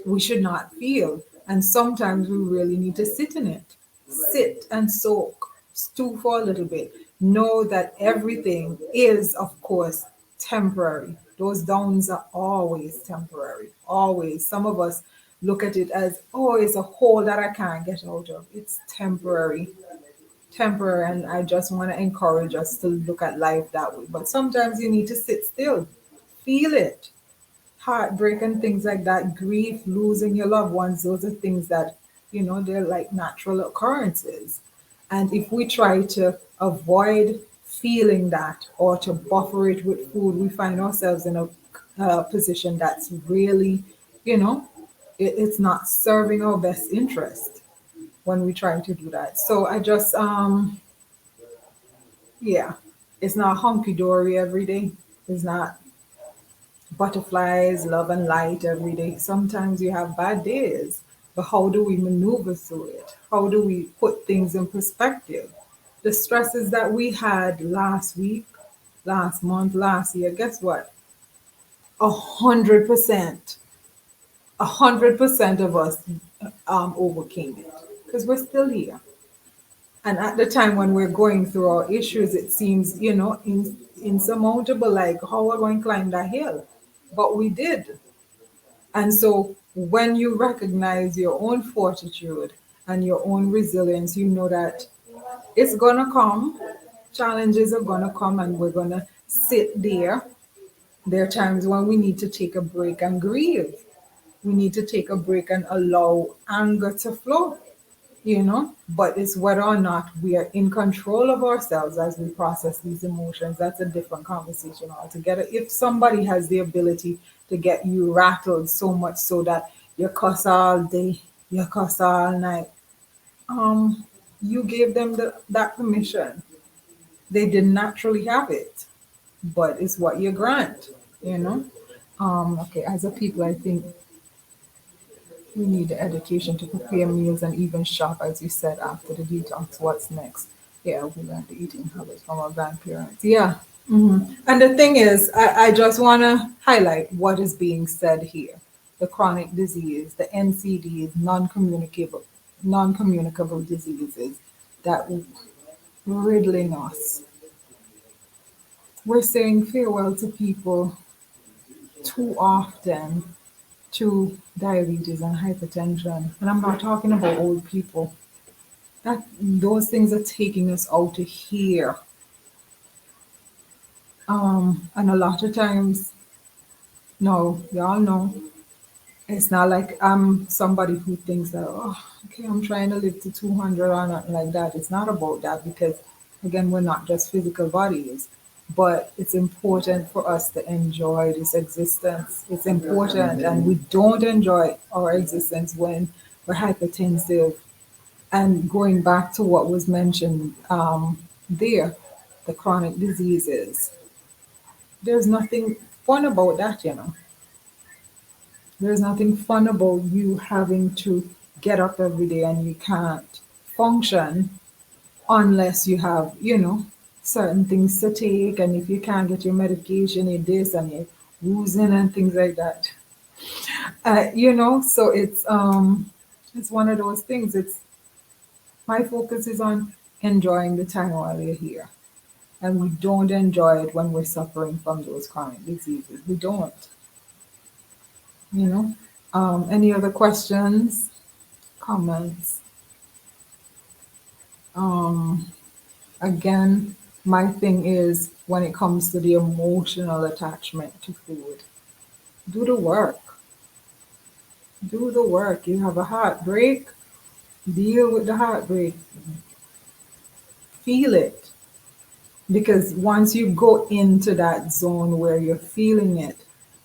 we should not feel. And sometimes we really need to sit in it, sit and soak, stew for a little bit. Know that everything is, of course, temporary. Those downs are always temporary, always. Some of us look at it as, oh, it's a hole that I can't get out of. It's temporary, temporary. And I just want to encourage us to look at life that way. But sometimes you need to sit still, feel it, heartbreak and things like that, grief, losing your loved ones, those are things that, they're like natural occurrences. And if we try to avoid feeling that or to buffer it with food, we find ourselves in a position that's really, it's not serving our best interest when we try to do that. So I just, yeah, it's not hunky dory every day. It's not butterflies, love and light every day. Sometimes you have bad days, but how do we maneuver through it? How do we put things in perspective? The stresses that we had last week, last month, last year, guess what? 100%, 100% of us overcame it because we're still here. And at the time when we're going through our issues, it seems, insurmountable, like how we're going to climb that hill. But we did. And so when you recognize your own fortitude and your own resilience, you know that it's going to come, challenges are going to come, and we're going to sit there. There are times when we need to take a break and grieve. We need to take a break and allow anger to flow, but it's whether or not we are in control of ourselves as we process these emotions. That's a different conversation altogether. If somebody has the ability to get you rattled so much so that you cuss all day, you cuss all night, you gave them that permission. They didn't naturally have it, but it's what you grant, okay, as a people, I think we need the education to prepare meals and even shop, as you said, after the detox. What's next? Yeah, we learned the eating habits from our grandparents. Yeah. And the thing is, I just want to highlight what is being said here. The chronic disease, the NCDs, non-communicable diseases that riddling us. We're saying farewell to people too often to diabetes and hypertension. And I'm not talking about old people. That those things are taking us out of here. And a lot of times, no, y'all know, it's not like I'm somebody who thinks that, oh, okay, I'm trying to live to 200 or nothing like that. It's not about that because, again, we're not just physical bodies. But it's important for us to enjoy this existence. It's important, and we don't enjoy our existence when we're hypertensive. And going back to what was mentioned there, the chronic diseases, there's nothing fun about that. There's nothing fun about you having to get up every day and you can't function unless you have, certain things to take. And if you can't get your medication, you this and you're woozy and things like that. So it's one of those things. It's my focus is on enjoying the time while you're here. And we don't enjoy it when we're suffering from those chronic diseases. We don't, you know. Any other questions, comments. Again, my thing is when it comes to the emotional attachment to food, do the work. Do the work. You have a heartbreak, deal with the heartbreak, feel it. Because once you go into that zone where you're feeling it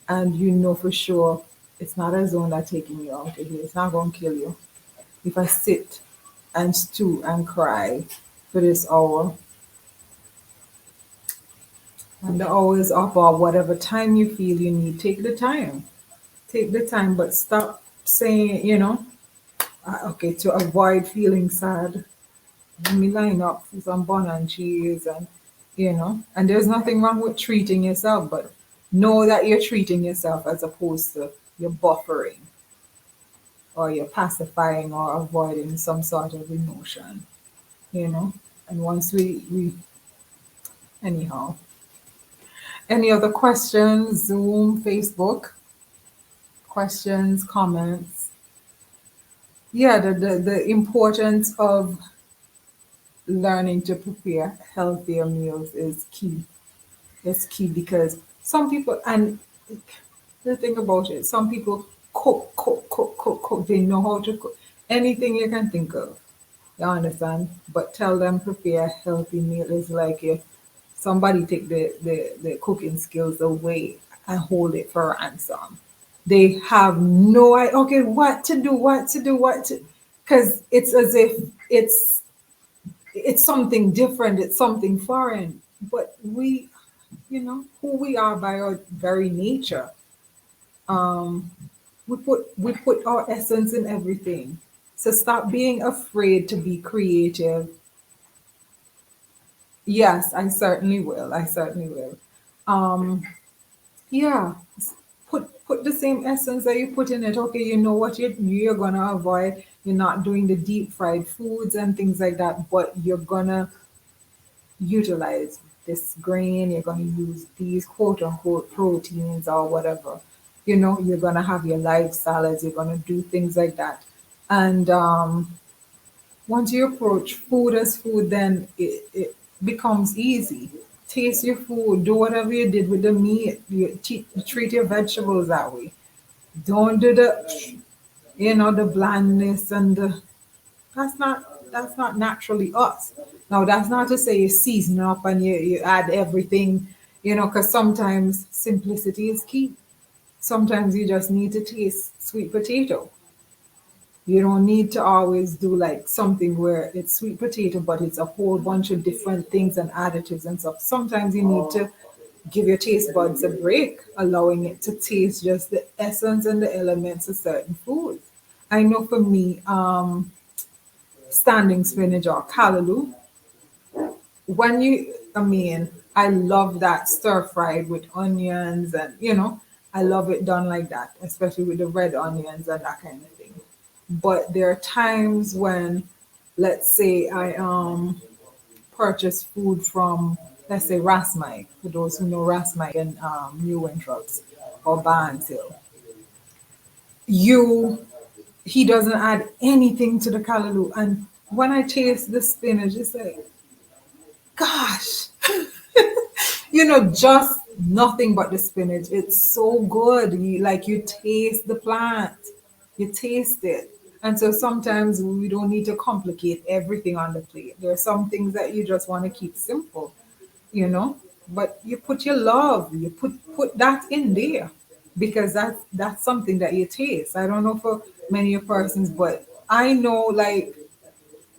and you know for sure it's not a zone that's taking you out of here, it's not going to kill you. If I sit and stew and cry for this hour, and the hour is up or whatever time you feel you need, take the time. Take the time, but stop saying, okay, to avoid feeling sad, let me line up for some bun and cheese and there's nothing wrong with treating yourself, but know that you're treating yourself as opposed to you're buffering or you're pacifying or avoiding some sort of emotion, you know. And once we anyhow. Any other questions? Zoom, Facebook, questions, comments? Yeah, the importance of learning to prepare healthier meals is key. It's key because some people, and the thing about it, some people cook. They know how to cook anything you can think of. You understand? But tell them prepare a healthy meal is like if somebody take the cooking skills away and hold it for ransom. They have no idea, okay, what to do, because it's as if it's something different, it's something foreign. But we, who we are by our very nature, um, we put our essence in everything. So stop being afraid to be creative. Yes, I certainly will. I certainly will. Um, yeah, put the same essence that you put in it. Okay, you know what you're gonna avoid. You're not doing the deep fried foods and things like that, but you're gonna utilize this grain. You're gonna use these quote unquote proteins or whatever. You're gonna have your live salads. You're gonna do things like that, and once you approach food as food, then it becomes easy. Taste your food, do whatever you did with the meat. You treat your vegetables that way. Don't do the blandness and that's not naturally us. Now that's not to say you season up and you add everything, because sometimes simplicity is key. Sometimes you just need to taste sweet potato. You don't need to always do like something where it's sweet potato, but it's a whole bunch of different things and additives and stuff. Sometimes you need to give your taste buds a break, allowing it to taste just the essence and the elements of certain foods. I know for me, standing spinach or callaloo, I love that stir fried with onions and, I love it done like that, especially with the red onions and that kind of thing. But there are times when, let's say, I purchase food from, let's say, Rasmike, for those who know Rasmike in New Winthrops or Barnes Hill. He doesn't add anything to the callaloo. And when I taste the spinach, it's like, gosh, just nothing but the spinach. It's so good. You taste the plant, you taste it. And so sometimes we don't need to complicate everything on the plate. There are some things that you just want to keep simple, but you put your love, you put that in there because that's something that you taste. I don't know for many persons, but I know, like,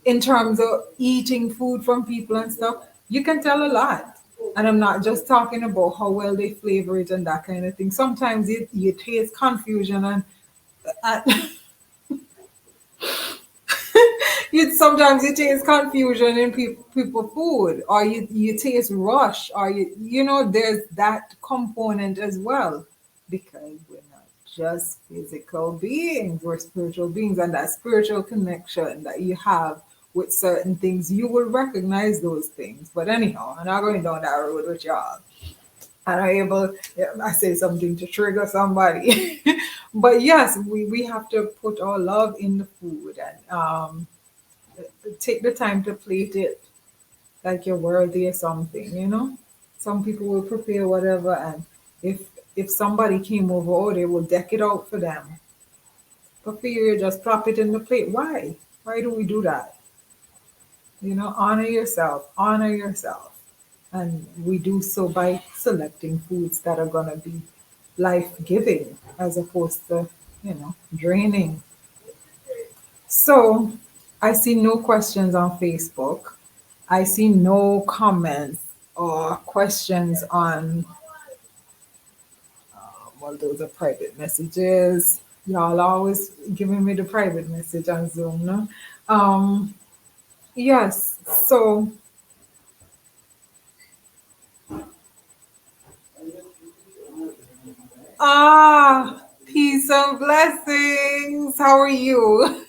in terms of eating food from people and stuff, you can tell a lot. And I'm not just talking about how well they flavor it and that kind of thing. Sometimes you taste confusion and sometimes you taste confusion in people food, or you taste rush, or there's that component as well, because we're not just physical beings, we're spiritual beings, and that spiritual connection that you have with certain things, you will recognize those things. But anyhow, I'm not going down that road with y'all. And I say something to trigger somebody. But yes, we have to put our love in the food and take the time to plate it like you're worthy or something, you know? Some people will prepare whatever, and if if somebody came over, oh, they will deck it out for them. But for you, you just plop it in the plate. Why? Why do we do that? You know, honor yourself, honor yourself. And we do so by selecting foods that are going to be life giving as opposed to, draining. So I see no questions on Facebook. I see no comments or questions on, well, those are private messages. Y'all always giving me the private message on Zoom, no? Um, yes, so, peace and blessings. How are you?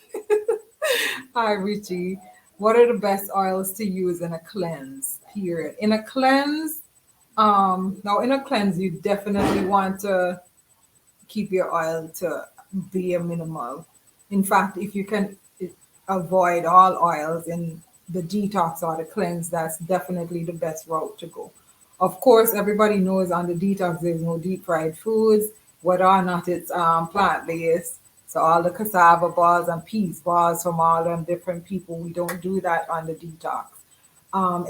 Hi, Richie. What are the best oils to use in a cleanse? Period. In a cleanse, now in a cleanse, you definitely want to keep your oil to be a minimal. In fact, if you can avoid all oils in the detox or the cleanse, that's definitely the best route to go. Of course, everybody knows on the detox there's no deep fried foods, whether or not it's plant based. So all the cassava bars and peas bars from all them different people, we don't do that on the detox.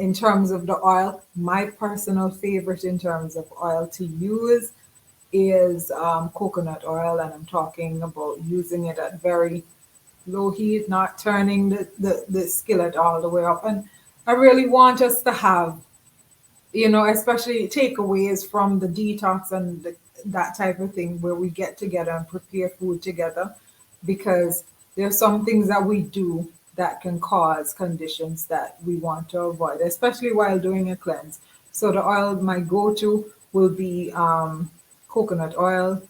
In terms of the oil, my personal favorite in terms of oil to use is coconut oil, and I'm talking about using it at very low heat, not turning the skillet all the way up. And I really want us to have, especially takeaways from the detox and that type of thing where we get together and prepare food together, because there's some things that we do that can cause conditions that we want to avoid, especially while doing a cleanse. So the oil, my go-to will be coconut oil,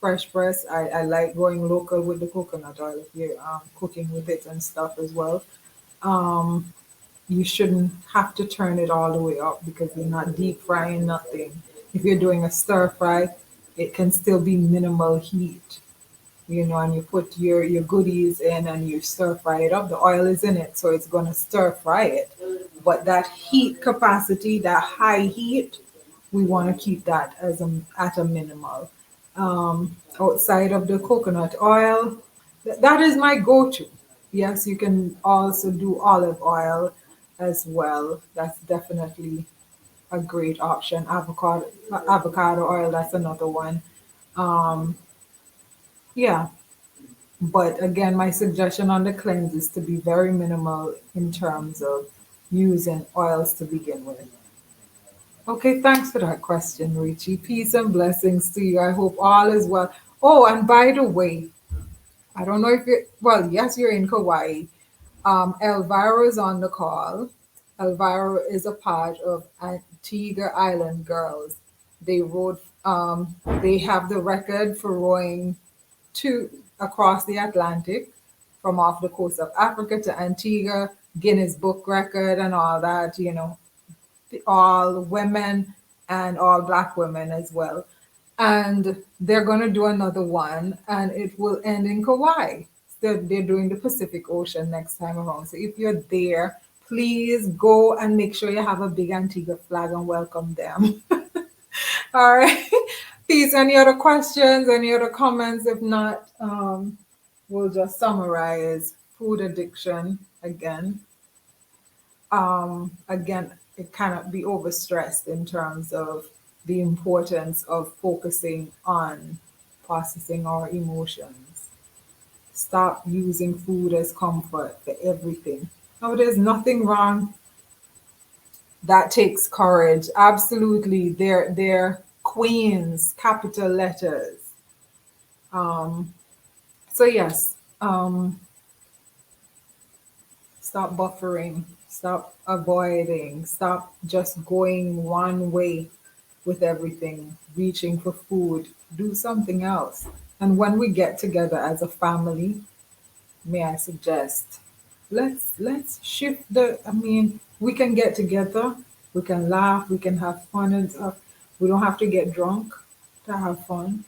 fresh press. I like going local with the coconut oil if you're cooking with it and stuff as well. Um, you shouldn't have to turn it all the way up because you're not deep frying nothing. If you're doing a stir fry, it can still be minimal heat, and you put your goodies in and you stir fry it up. The oil is in it, so it's going to stir fry it. But that heat capacity, that high heat, we want to keep that at a minimal. Outside of the coconut oil, that is my go-to. Yes, you can also do olive oil as well. That's definitely a great option. Avocado oil, that's another one. Um, yeah, but again, my suggestion on the cleanse is to be very minimal in terms of using oils to begin with. Okay, thanks for that question, Richie. Peace and blessings to you. I hope all is well. Oh, and by the way, I don't know if you, well, yes, you're in Kauai. Elvira is on the call. Elvira is a part of Antigua Island Girls. They have the record for rowing to across the Atlantic from off the coast of Africa to Antigua, Guinness Book record and all that, all women and all black women as well. And they're going to do another one, and it will end in Kauai. They're doing the Pacific Ocean next time around. So if you're there, please go and make sure you have a big Antigua flag and welcome them. All right. Peace. Any other questions? Any other comments? If not, we'll just summarize food addiction again. Again, it cannot be overstressed in terms of the importance of focusing on processing our emotions. Stop using food as comfort for everything. No, there's nothing wrong. That takes courage. Absolutely. They're queens, capital letters. Um, so yes, stop buffering, stop avoiding, stop just going one way with everything, reaching for food, do something else. And when we get together as a family, may I suggest, let's shift we can get together, we can laugh, we can have fun and stuff. We don't have to get drunk to have fun.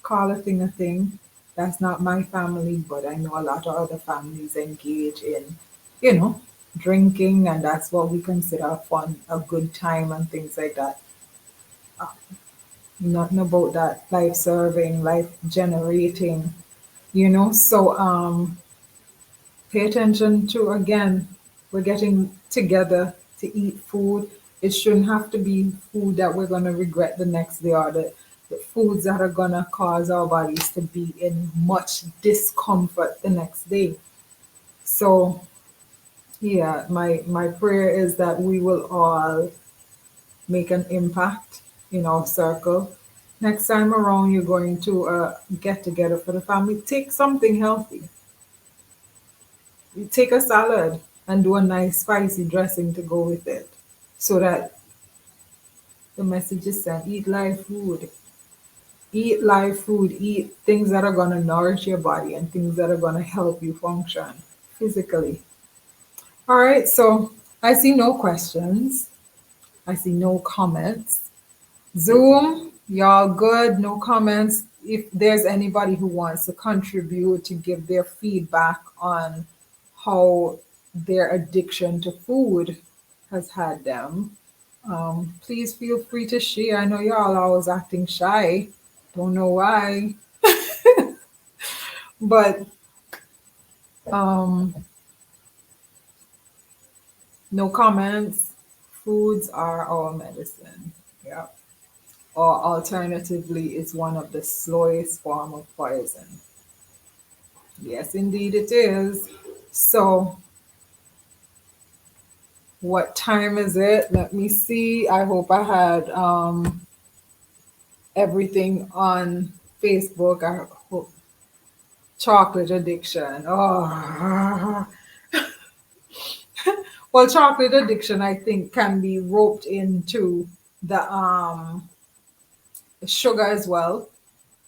call a thing a thing. That's not my family, but I know a lot of other families engage in, you know, drinking, and that's what we consider fun, a good time, and things like that. Nothing about that life serving, life generating, you know. So pay attention to, again, we're getting together to eat food. It shouldn't have to be food that we're going to regret the next day, or the foods that are going to cause our bodies to be in much discomfort the next day. So yeah, my prayer is that we will all make an impact in our circle. Next time around, you're going to get together for the family, take something healthy. You take a salad and do a nice spicy dressing to go with it, so that the message is sent. Eat live food. Eat live food. Eat things that are going to nourish your body and things that are going to help you function physically. All right, so I see no questions. I see no comments. Zoom, y'all good? No comments. If there's anybody who wants to contribute to give their feedback on how their addiction to food has had them, please feel free to share. I know y'all always acting shy. Don't know why, but um, no comments. Foods are our medicine. Yeah. Or alternatively, it's one of the slowest form of poison. Yes, indeed it is. So, what time is it? Let me see. I hope I had everything on Facebook. I hope chocolate addiction. Oh, well, chocolate addiction, I think, can be roped into the sugar as well.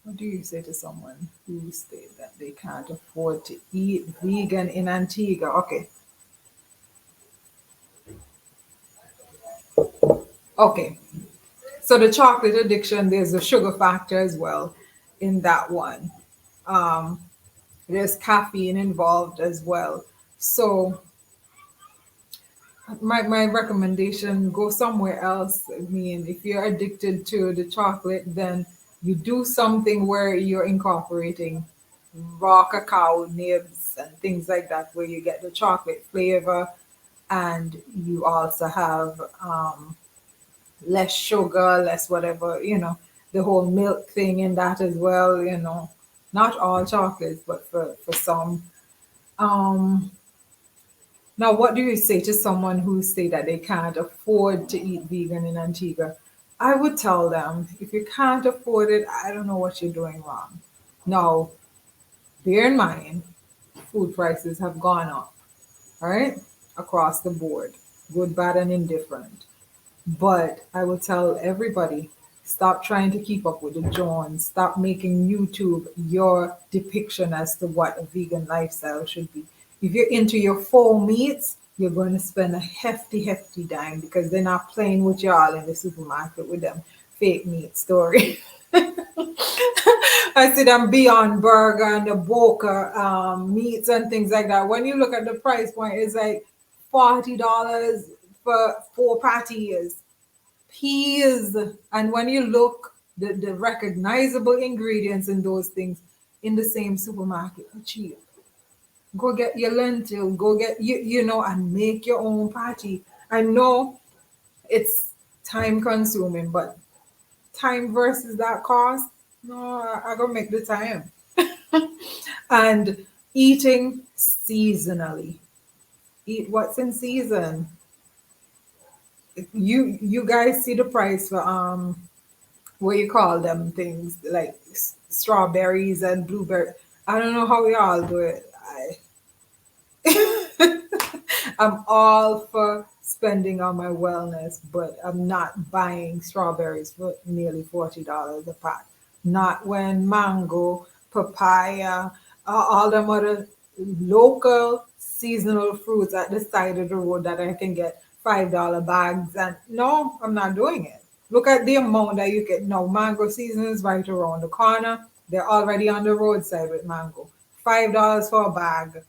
What do you say to someone who state that they can't afford to eat vegan in Antigua? Okay, okay. So the chocolate addiction, there's a sugar factor as well in that one. Um, there's caffeine involved as well. So my recommendation, go somewhere else. I mean, if you're addicted to the chocolate, then you do something where you're incorporating raw cacao nibs and things like that, where you get the chocolate flavor, and you also have less sugar, less whatever, the whole milk thing in that as well, not all chocolates, but for some. Um, Now, what do you say to someone who say that they can't afford to eat vegan in Antigua? I would tell them, if you can't afford it, I don't know what you're doing wrong. Now, bear in mind, food prices have gone up, all right, across the board, good, bad, and indifferent. But I will tell everybody, stop trying to keep up with the Jones. Stop making YouTube your depiction as to what a vegan lifestyle should be. If you're into your full meats, you're going to spend a hefty, hefty dime, because they're not playing with y'all in the supermarket with them fake meat story. I see them Beyond Burger and the Boca meats and things like that. When you look at the price point, it's like $40 for 4 patties, peas. And when you look, the recognizable ingredients in those things in the same supermarket are cheap. Go get your lentil, go get and make your own patty. I know it's time consuming, but time versus that cost, no, I gonna make the time. And eating seasonally. Eat what's in season. You guys see the price for what you call them things like strawberries and blueberry. I don't know how we all do it. I'm all for spending on my wellness, but I'm not buying strawberries for nearly $40 a pack. Not when mango, papaya, all them other local seasonal fruits at the side of the road that I can get $5 bags. And no, I'm not doing it. Look at the amount that you get. No, mango season is right around the corner. They're already on the roadside with mango. $5 for a bag.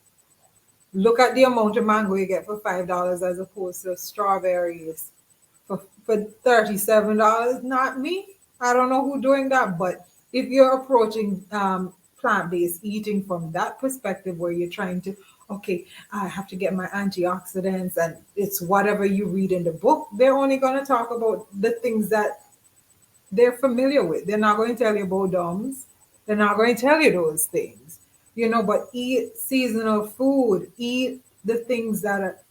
Look at the amount of mango you get for $5 as opposed to strawberries for $37. Not me. I don't know who doing that, but if you're approaching plant-based eating from that perspective where you're trying to, okay, I have to get my antioxidants and it's whatever you read in the book, they're only going to talk about the things that they're familiar with. They're not going to tell you about DOMs. They're not going to tell you those things, but eat seasonal food, eat the things that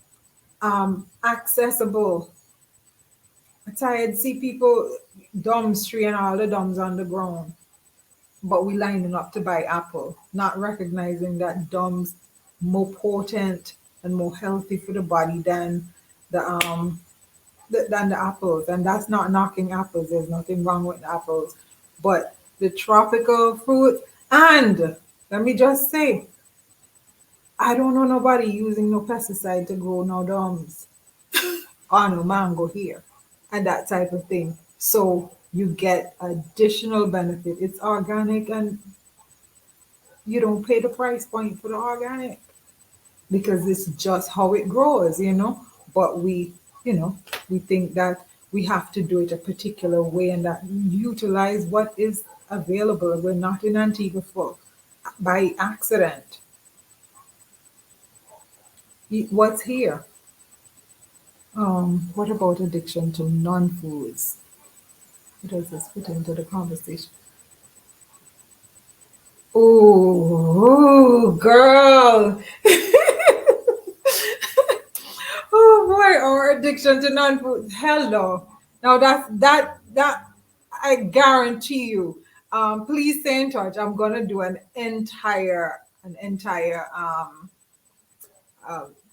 are accessible. I'm tired to see people DOMs tree and all the DOMs on the ground, but we lining up to buy apple, not recognizing that DOMs more potent and more healthy for the body than the apples. And that's not knocking apples. There's nothing wrong with apples. But the tropical fruit, and let me just say, I don't know nobody using no pesticide to grow no DOMs or no mango here and that type of thing. So you get additional benefit. It's organic and you don't pay the price point for the organic because it's just how it grows. But we think that we have to do it a particular way and that utilize what is available. We're not in Antigua for by accident. Eat what's here. What about addiction to non-foods? What does this fit into the conversation? Oh, girl. Oh boy, or addiction to non-food. Hello. Now that I guarantee you. Please stay in touch. I'm gonna do an entire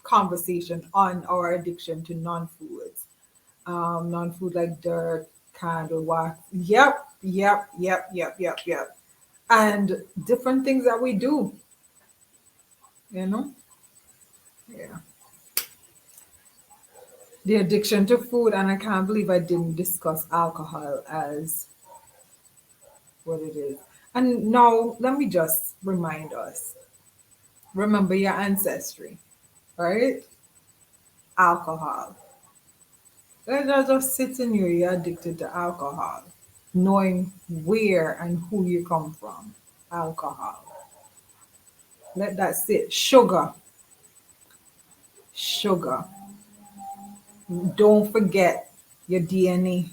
conversation on our addiction to non-foods. Non-food like dirt, candle wax. Yep, yep, yep, yep, yep, yep. And different things that we do. You know? Yeah. The addiction to food, and I can't believe I didn't discuss alcohol as what it is. And now, let me just remind us remember your ancestry, right? Alcohol. Let us just sit in you, you're addicted to alcohol, knowing where and who you come from. Alcohol. Let that sit. Sugar. Sugar. Don't forget your DNA.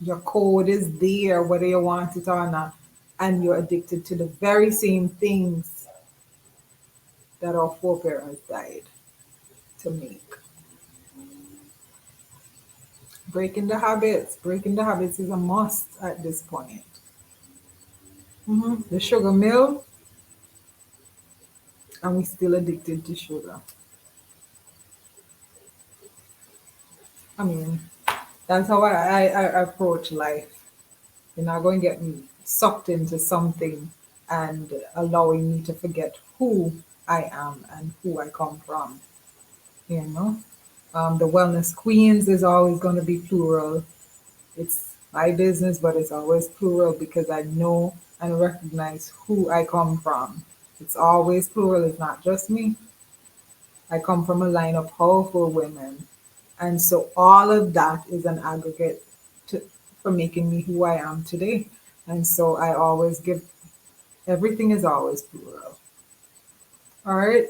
Your code is there, whether you want it or not. And you're addicted to the very same things that our foreparents died to make. Breaking the habits is a must at this point. The sugar mill, and we still addicted to sugar. I mean, that's how I approach life. You're not going to get me sucked into something and allowing me to forget who I am and who I come from. You know, the wellness queens is always going to be plural. It's my business, but it's always plural because I know and recognize who I come from. It's always plural. It's not just me. I come from a line of powerful women. And so all of that is an aggregate for making me who I am today. And so I always give, everything is always plural. All right.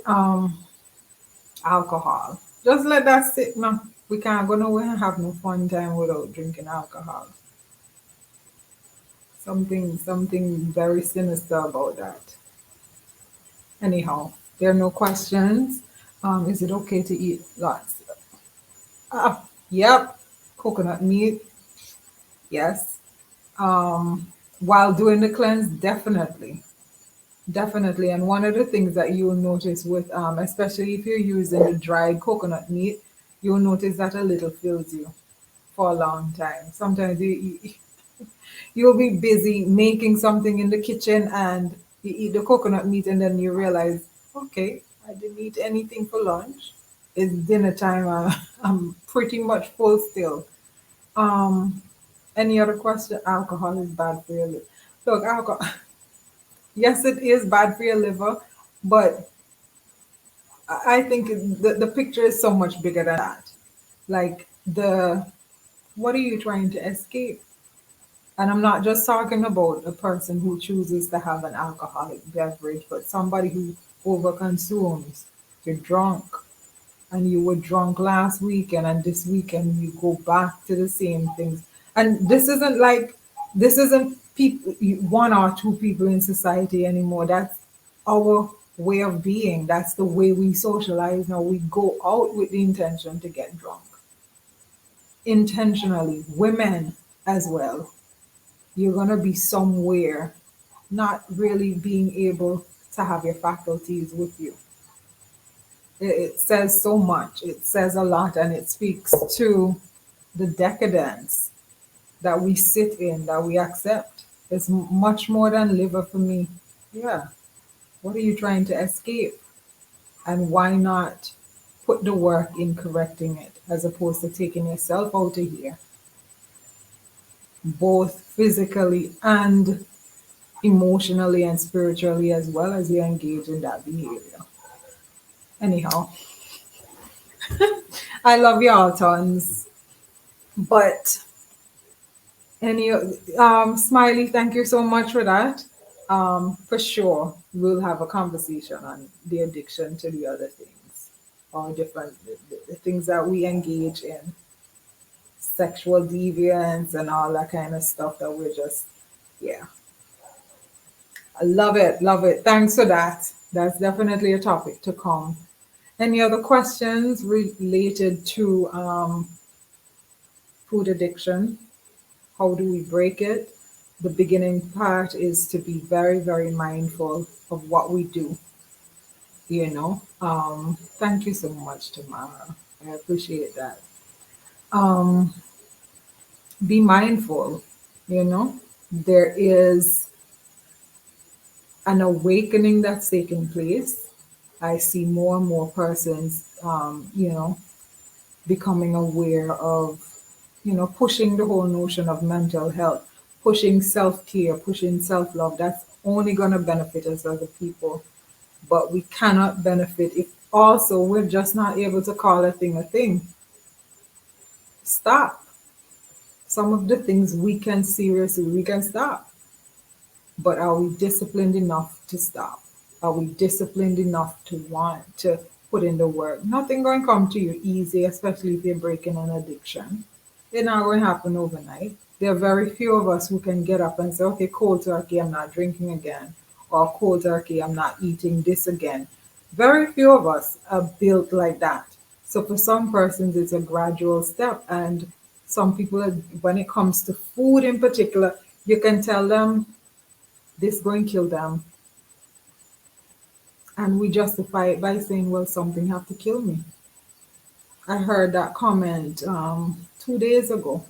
Alcohol. Just let that sit now. We can't go nowhere and have no fun time without drinking alcohol. Something very sinister about that. Anyhow, there are no questions. Is it okay to eat lots? Yep. Coconut meat. Yes. While doing the cleanse, definitely. Definitely. And one of the things that you'll notice with, especially if you're using the dried coconut meat, you'll notice that a little fills you for a long time. Sometimes you'll be busy making something in the kitchen and you eat the coconut meat and then you realize, okay, I didn't eat anything for lunch. It's dinner time. I'm pretty much full still. Any other question? Alcohol is bad for you. Look, alcohol. Yes, it is bad for your liver, but I think the picture is so much bigger than that. Like what are you trying to escape? And I'm not just talking about a person who chooses to have an alcoholic beverage, but somebody who overconsumes. You're drunk, and you were drunk last weekend, and this weekend you go back to the same things. And this isn't people, one or two people in society anymore. That's our way of being. That's the way we socialize now. We go out with the intention to get drunk intentionally. Women as well. You're going to be somewhere not really being able to have your faculties with you. It says so much. It says a lot, and it speaks to the decadence that we sit in, that we accept. It's much more than liver for me. Yeah. What are you trying to escape? And why not put the work in correcting it as opposed to taking yourself out of here, both physically and emotionally and spiritually, as well as you engage in that behavior. Anyhow, I love y'all tons. But any Smiley, thank you so much for that. For sure, we'll have a conversation on the addiction to the other things, or different the things that we engage in, sexual deviance and all that kind of stuff that we're just, yeah. I love it, love it. Thanks for that. That's definitely a topic to come. Any other questions related to food addiction? How do we break it? The beginning part is to be very, very mindful of what we do. Thank you so much, Tamara. I appreciate that. Um, be mindful, you know, there is an awakening that's taking place. I see more and more persons, becoming aware of, pushing the whole notion of mental health, pushing self care, pushing self love. That's only going to benefit us as a people. But we cannot benefit if also we're just not able to call a thing a thing. Stop. Some of the things we can stop. But are we disciplined enough to stop? Are we disciplined enough to want to put in the work? Nothing going to come to you easy, especially if you're breaking an addiction. It's not going to happen overnight. There are very few of us who can get up and say, okay, cold turkey, I'm not drinking again. Or cold turkey, I'm not eating this again. Very few of us are built like that. So for some persons, it's a gradual step. And some people, when it comes to food in particular, you can tell them this going to kill them. And we justify it by saying, well, something have to kill me. I heard that comment 2 days ago.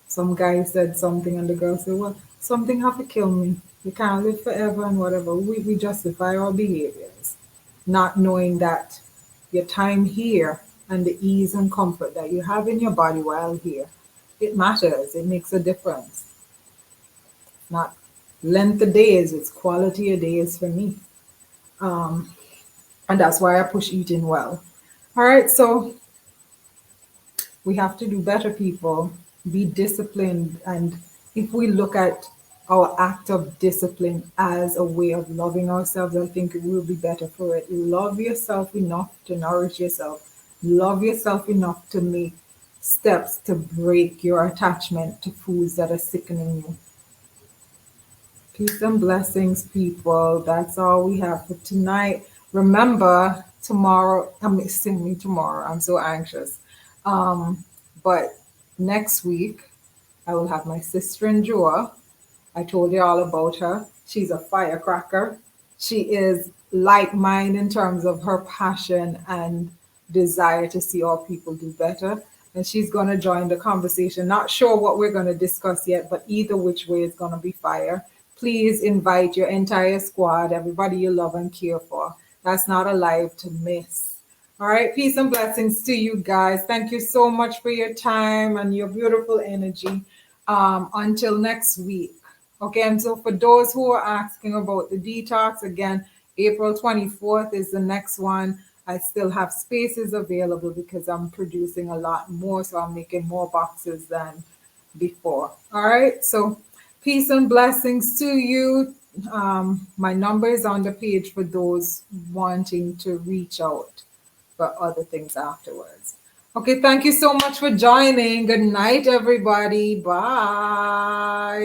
Some guy said something, and the girl said, well, something have to kill me. You can't live forever and whatever. We justify our behaviors, not knowing that your time here and the ease and comfort that you have in your body while here, it matters. It makes a difference. Not length of days, it's quality of days for me. And that's why I push eating well. All right, so we have to do better, people. Be disciplined. And if we look at our act of discipline as a way of loving ourselves, I think it will be better for it. Love yourself enough to nourish yourself. Love yourself enough to make steps to break your attachment to foods that are sickening you. Peace and blessings, people. That's all we have for tonight. Remember, tomorrow, I'm missing me tomorrow. I'm so anxious. But next week, I will have my sister in Joa. I told you all about her. She's a firecracker. She is like mine in terms of her passion and desire to see all people do better. And she's going to join the conversation. Not sure what we're going to discuss yet, but either which way is going to be fire. Please invite your entire squad, everybody you love and care for. That's not a live to miss. All right, peace and blessings to you guys. Thank you so much for your time and your beautiful energy. Until next week. Okay, and so for those who are asking about the detox, again, April 24th is the next one. I still have spaces available because I'm producing a lot more, so I'm making more boxes than before. All right, so peace and blessings to you. My number is on the page for those wanting to reach out for other things afterwards. Okay, thank you so much for joining. Good night, everybody. Bye.